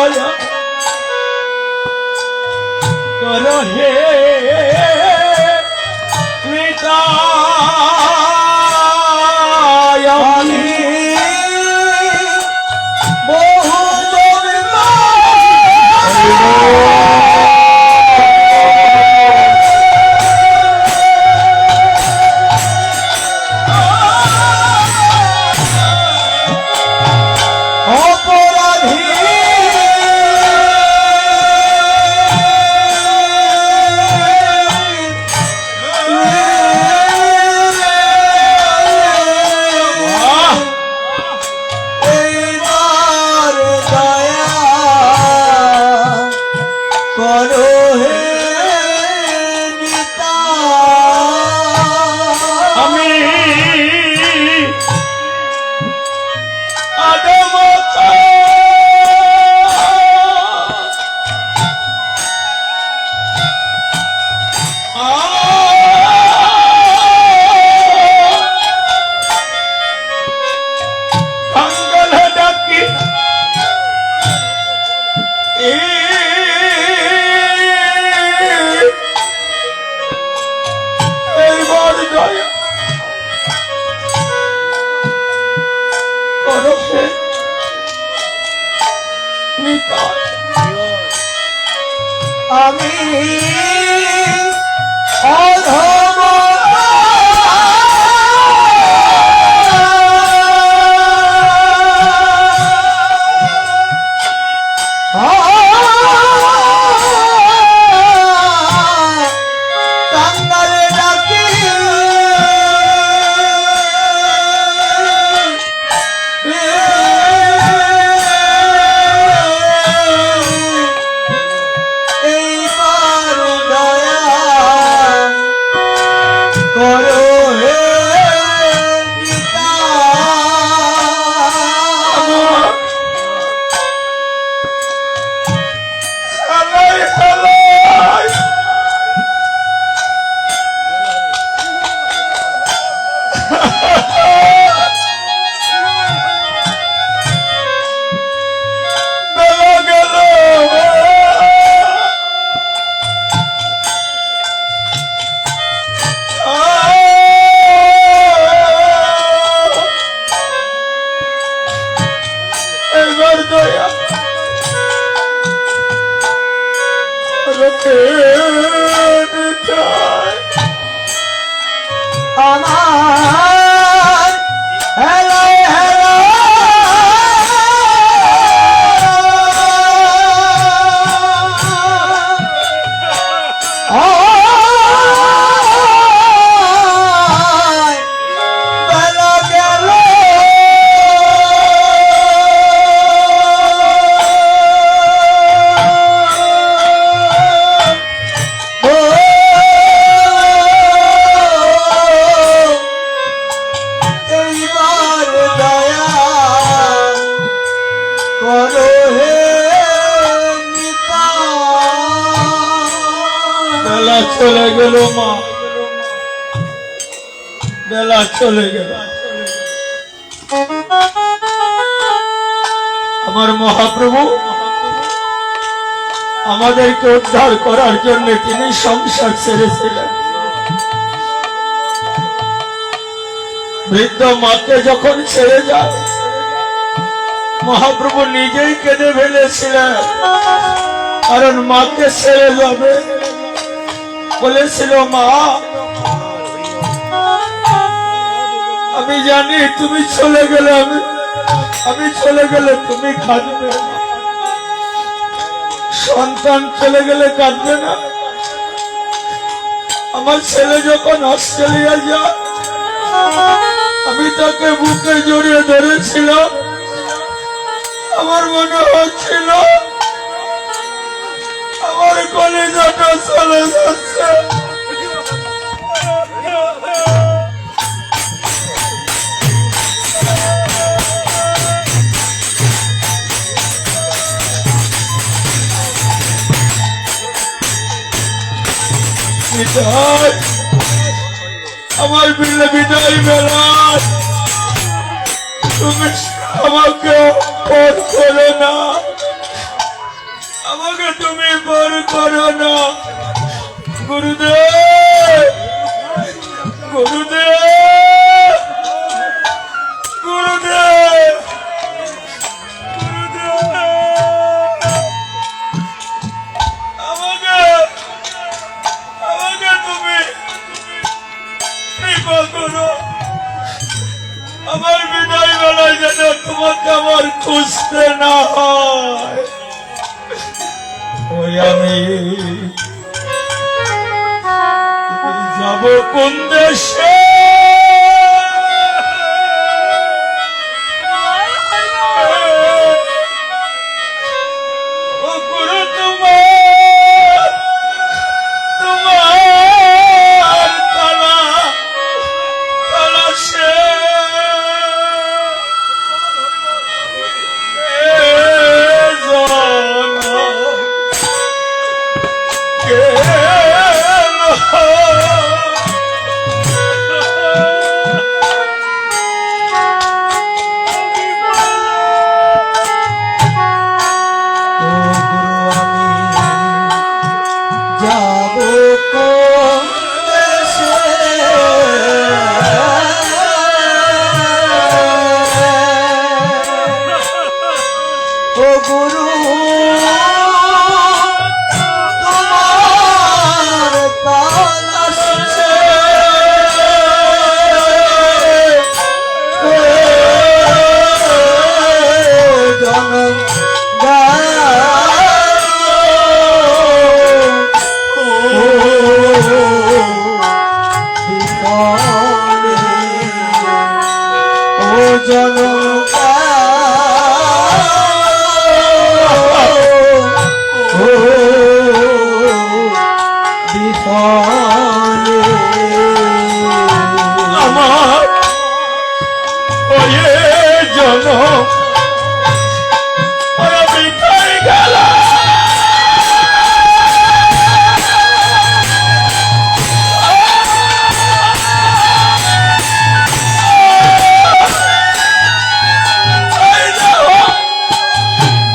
দয়া করো হে নিতাই আমি বহু আমি অধম কাঙ্গালে ডাকি আমার হেলো হেলো বেলা গেল চলে গেল মা, বেলা চলে গেল। আমার মহাপ্রভু আমাদেরকে উদ্ধার করার জন্য তিনি সংসার ছেড়েছিলেন। বৃদ্ধ মাকে যখন ছেড়ে যায় মহাপ্রভু নিজেই কেঁদে ফেলেছিলেন, কারণ মাকে ছেড়ে যাবে বলেছিল। মা, আমি জানি তুমি চলে গেলে আমি চলে গেলে তুমি কাঁদবে, সন্তান চলে গেলে কাঁদবে না। আমার ছেলে যখন অস্ট্রেলিয়া যায় আমি তাকে বুকে জড়িয়ে ধরেছিলাম, আমার মনে হচ্ছিল আমার কলিজাটা চলে যাচ্ছে। আমার বিলে বিদায় বেলা তুমি আমাকে ফোন করে না, আমাকে তুমি পার করো না গুরুদেব, গুরুদেব, গুরুদেব, গুরুদেব, আমাকে আমাকে তুমি কৃপা করো। আমার বিদায় বেলায় যেন তোমাকে আমার খুঁজতে না হয়। ওই আমি যাব কোন দেশে, ও গুরু তোমার তোমার তালা তালাশে আমার ওয়ে জন বিদায় গেল।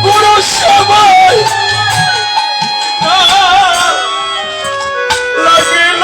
গুরু সবাই লাগিল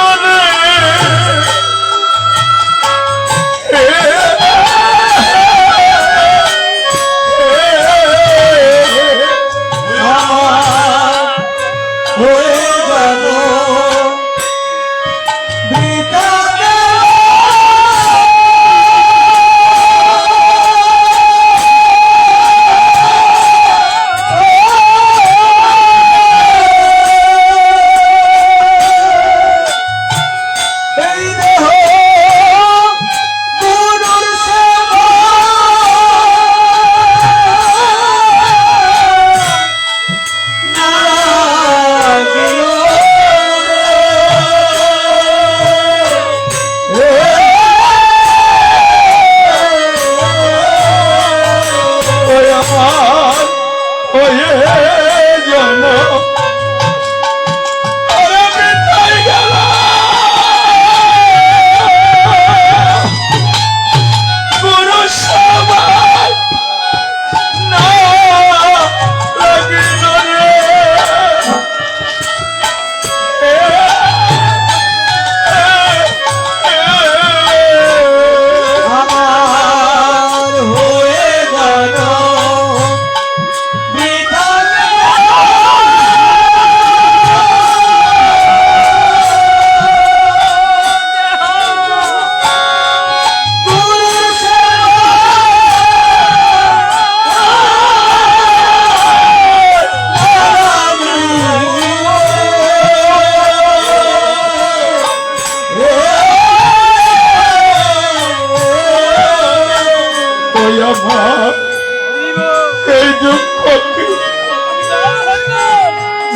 এই দুঃখ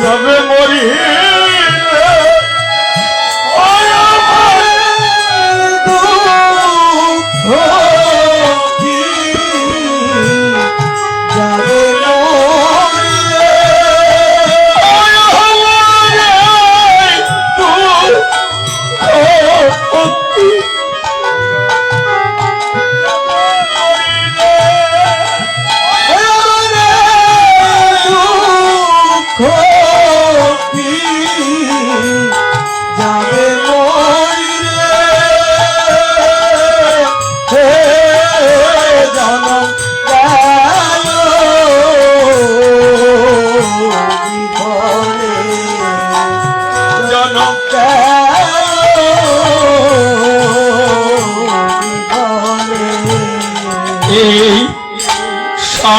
যাবে মরি Oh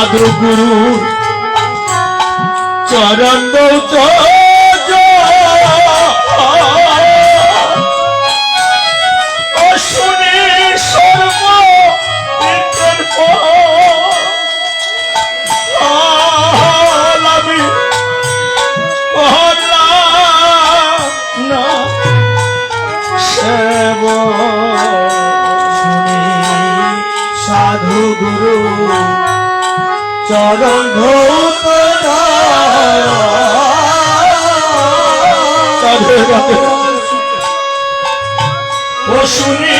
সাধু গুরু চরণ দৌত শুনি সর্ব আমি না সেব সাধু গুরু চরণ ধৌত ও শুনি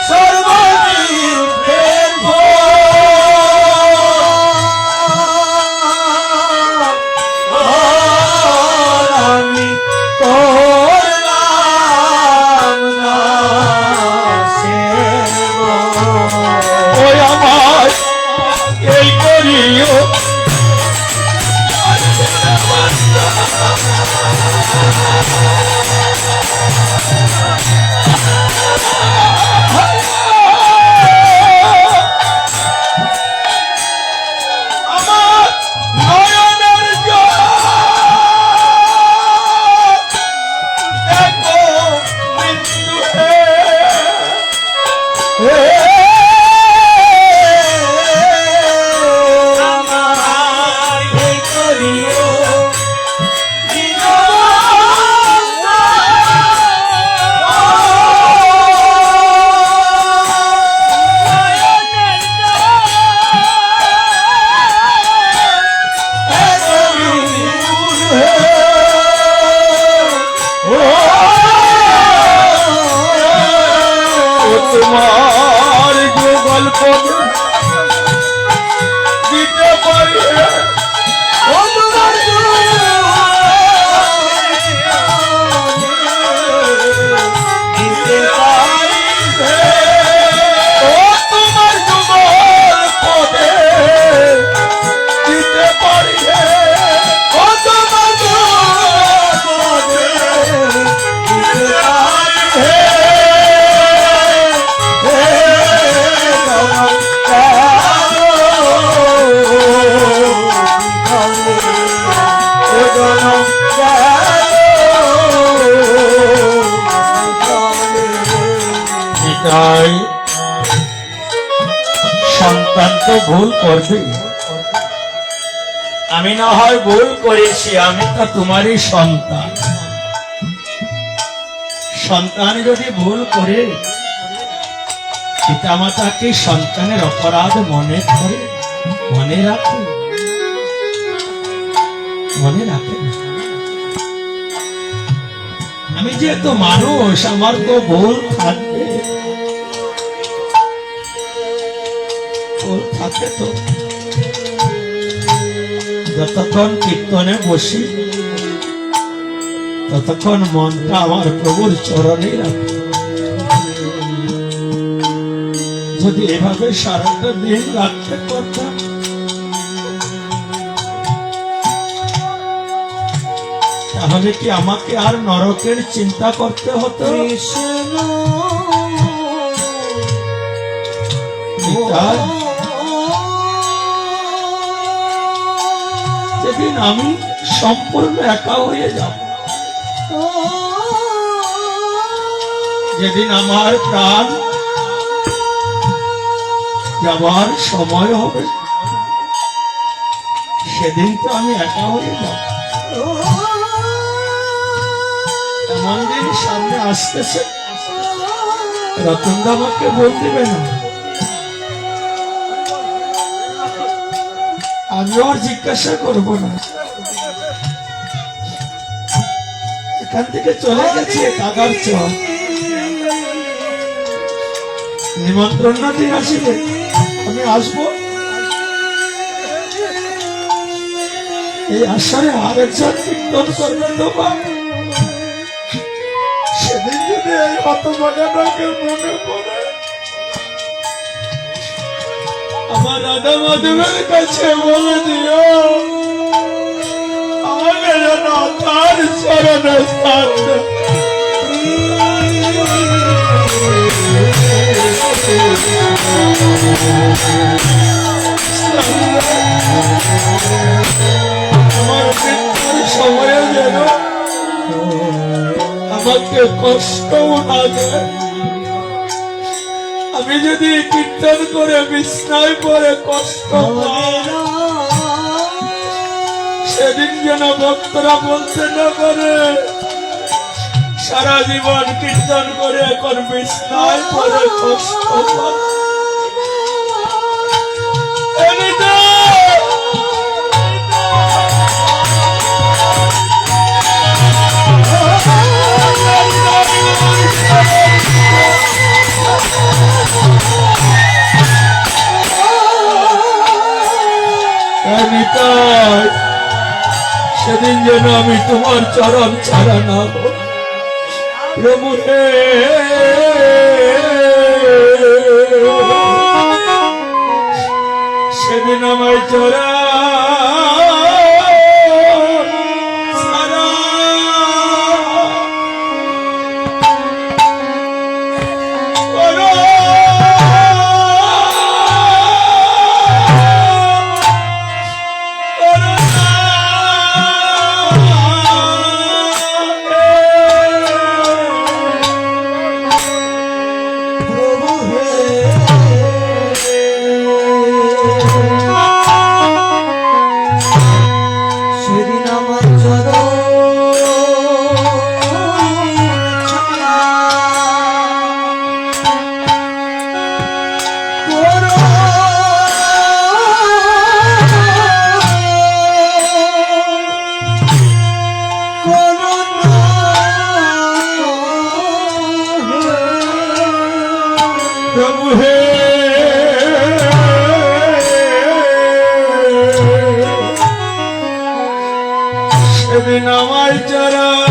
সর্বজীবের আমি করলাম না সেবা। ওই আমার এই করিও আমার নয়নের জল দেখো মৃত্যু আমার এই করিও তোমার যুগল পদ দিতে পারি তোমার যুগল পদে দিতে পারি তোমার পদে দিতে পারি তাই সন্তান তো ভুল করবে, আমি না হয় ভুল করেছি, আমি তো তোমারই সন্তান। সন্তান যদি ভুল করে পিতামাতাকে সন্তানের অপরাধ মনে করে মনে রাখে মনে রাখে না। আমি যেহেতু মানুষ, আমার তো ভুল থাকবে, ভুল থাকে তো। যতক্ষণ কীর্তনে বসি ততক্ষণ মনটা আমার প্রভুর চরণেই রাখে। যদি এভাবে সারাটা দিন রাখতে পারতাম, তাহলে কি আমাকে আর নরকের চিন্তা করতে হতো? যেদিন আমি সম্পূর্ণ একা হয়ে যাব, যেদিন আমার প্রাণ যাবার সময় হবে, সেদিন তো আমি একা হয়ে যাব। এমন দিন সামনে আসতেছে, রতনদা আমাকে বল দিবে না, আমি আর জিজ্ঞাসা করব না। এখান থেকে চলে গেছে কাকার চর, নিমন্ত্রণ না দিয়ে আসিবে, আমি আসবো। এই আশারে আরেকজন কীর্তন করবে তো, সেদিন যদি এই হতভাগাটাকে মনে পড়ে, আমার রাধা মাধবের কাছে বলে দিও আমাকে যেন তার চরণে স্থান দেয়। আমার মৃত্যুর সময়ে যেন আমাকে কষ্টও না দেয়। আমি যদি কীর্তন করে বিছনায় পড়ে কষ্ট পাই, সেদিন যেন ভক্তরা বলতে না পারে সারা জীবন কীর্তন করে এখন বিছনায় পড়ে কষ্ট পায়। সেদিন যেন আমি তোমার চরণ ছাড়া না হই। প্রভু হে, সেদিন আমায় চরণ ছাড়া করো। সেদিন আমার প্রভু হে, সেদিন আমায় চরণ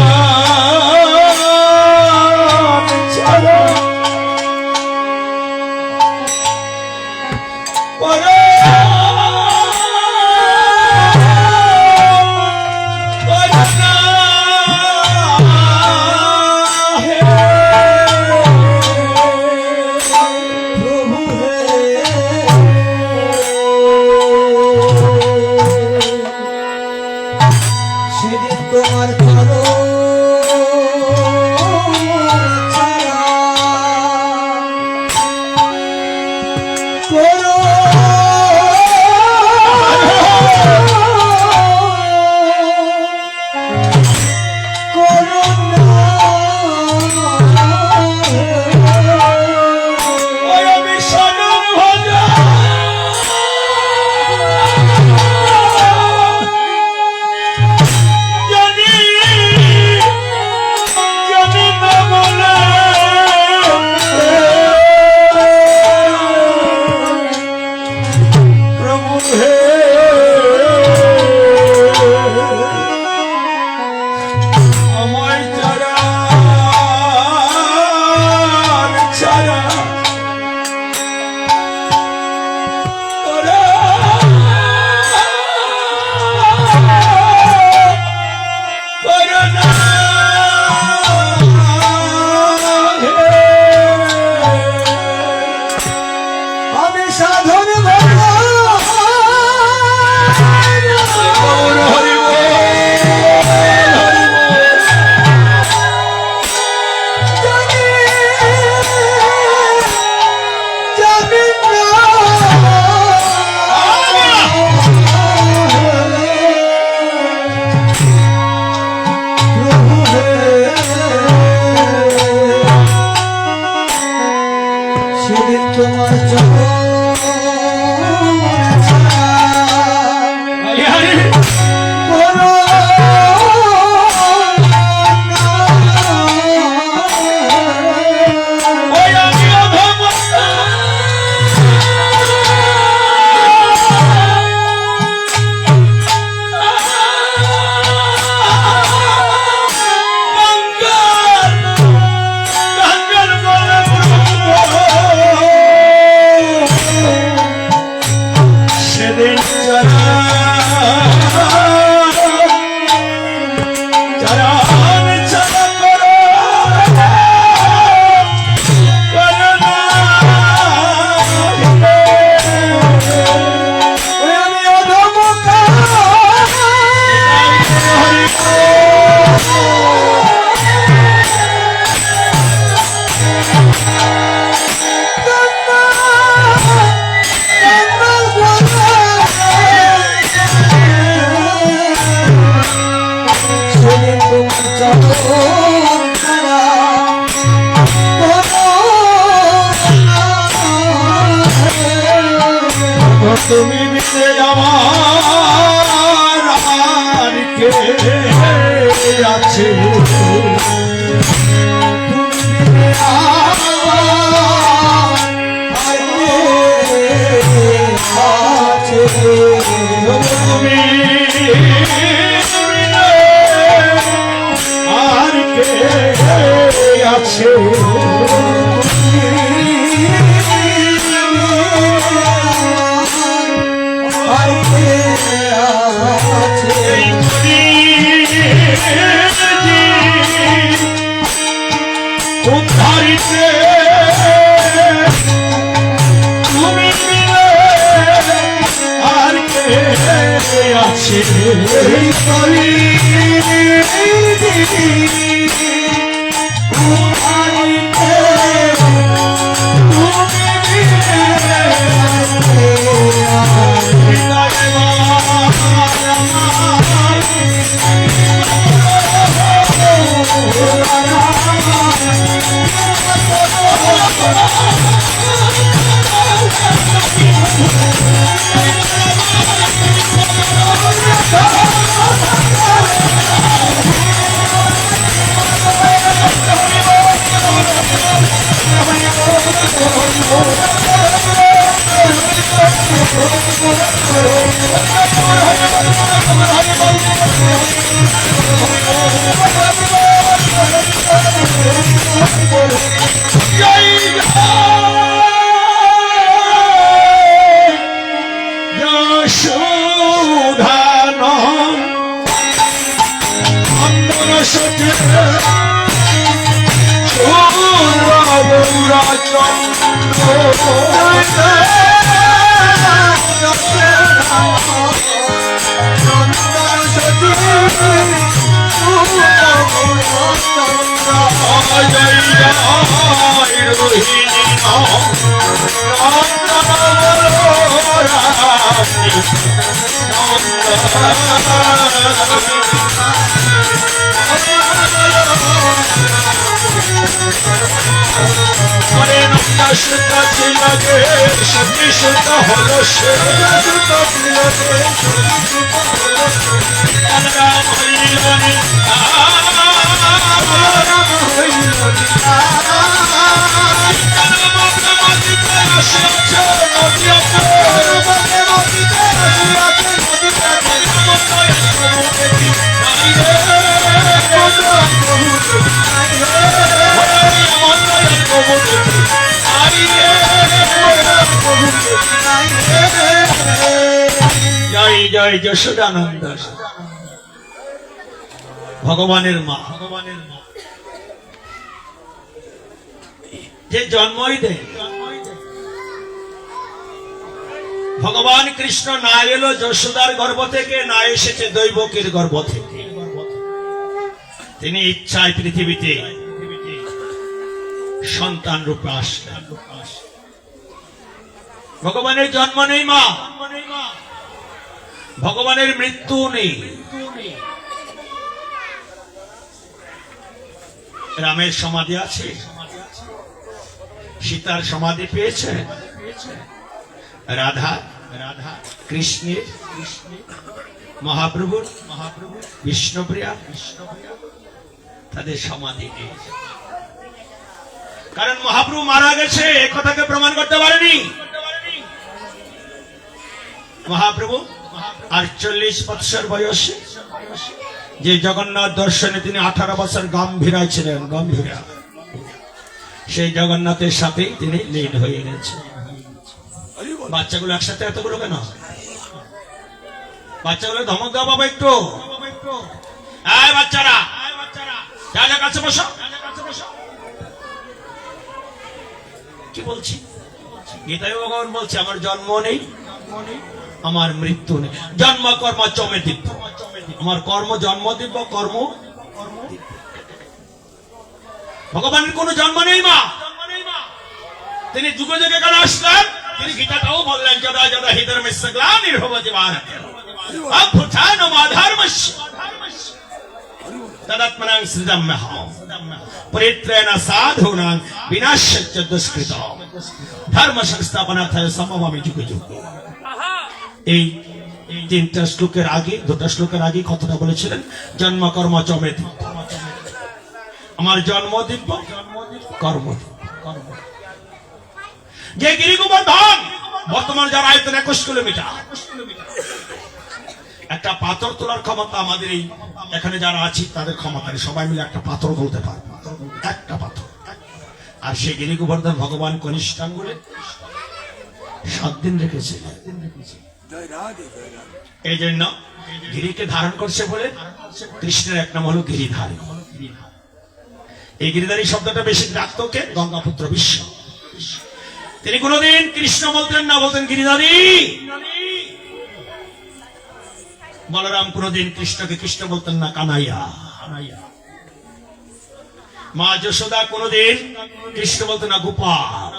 ছাড়া করো। সেদিন তোমার চরণ তুমি বিনে আমার আর কে আছে তুমি বিনে আর কে আছে উদ্ধারিতে তুমি মিলে আর কে আছে জয় যশোদানন্দ ভগবানের মা যে জন্মই দেয় ভগবান কৃষ্ণ না এলো যশোদার গর্ভ থেকে, না এসেছে দৈবকীর গর্ভ থেকে। তিনি ইচ্ছায় পৃথিবীতে সন্তান রূপে আসলেন। ভগবানের জন্ম নেই মা, ভগবানের মৃত্যু নেই। রামের সমাধি আছে, সীতার সমাধি পেয়েছে, রাধা কৃষ্ণের, মহাপ্রভুর বিষ্ণুপ্রিয়া তাদের সমাধি নেই। কারণ মহাপ্রভু মারা গেছে এ কথাকে প্রমাণ করতে পারেনি। মহাপ্রভু 48 বৎসর বয়সে যে জগন্নাথ দর্শনে তিনি 18 বছর গম্ভীরায় ছিলেন, গম্ভীরা সেই জগন্নাথের সাথে তিনি লীন হয়ে গেছেন। বাচ্চাগুলো একসাথে এতগুলো কেন? বাচ্চাগুলো ধমক দাও বাবা একটু। বাচ্চারা যা যা কাছে বসো। কি বলছি? গীতায় ভগবান বলছে আমার জন্ম নেই, আমার মৃত্যু নেই। জন্ম কর্ম চমে দিব্য, আমার কর্ম জন্ম দিব্য, কর্ম। ভগবানের কোন জন্ম নেই মা, তিনি যুগে যুগে কেন আসলেন? তিনি গীতাটাও বললেন যদা যদা হি ধর্মস্য গ্লানির্ভবতি ভারতে অভ্যুত্থানমাধর্মস্য তদাত্মনাং সৃজম্যহং পরিত্রাণ সাধূনাং বিনাশস্য দুষ্কৃতম ধর্ম সংস্থাপনার্থায় সম্ভবামি যুগে যুগে। এই তিনটা শ্লোকের আগে, দুটা শ্লোকের আগে কথাটা বলেছিলেন, জন্ম কর্ম চমেতি, আমার জন্ম দিব্য, কর্ম কর্ম। যে গিরি গোবর্ধন বর্তমান যার আয়তন 21 কিলোমিটার, একটা পাথর তোলার ক্ষমতা আমাদের এই এখানে যারা আছি তাদের ক্ষমতা নেই। সবাই মিলে একটা পাথর তুলতে পারে, একটা পাথর। আর সেই গিরি গোবর্ধন ভগবান কনিষ্ঠান বলে 7 দিন রেখেছে। এই জন্য গিরিকে ধারণ করছে বলে কৃষ্ণের এক নাম হলো গিরিধারী। এই গিরিধারী শব্দটা বেশি ডাকতো কে? গঙ্গাপুত্র বিশ্ব। তিনি কোনদিন কৃষ্ণ বলতেন না, বলতেন গিরিধারী। বলরাম কোনদিন কৃষ্ণকে কৃষ্ণ বলতেন না, কানাইয়া। মা যশোদা কোনদিন কৃষ্ণ বলতেন না, গোপাল।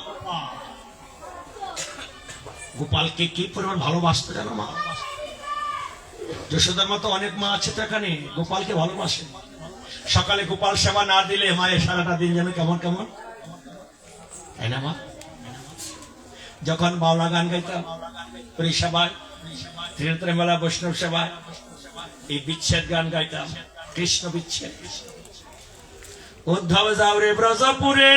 গোপালকে কি পরিমাণ ভালোবাসতো জানো মা? যশোদার মতো অনেক মা আছে তো এখানে, গোপালকে ভালোবাসে। সকালে গোপাল সেবা না দিলে মায়ের সারাটা দিন যেন কেমন কেমন, তাই না মা? যখন বাউলা গান গাইতাম পুরী সেবায়, ত্রিনেত্র মেলা বৈষ্ণব সেবায়, এই বিচ্ছেদ গান গাইতাম, কৃষ্ণ বিচ্ছেদ। উদ্ধব যাও রে ব্রজপুরে,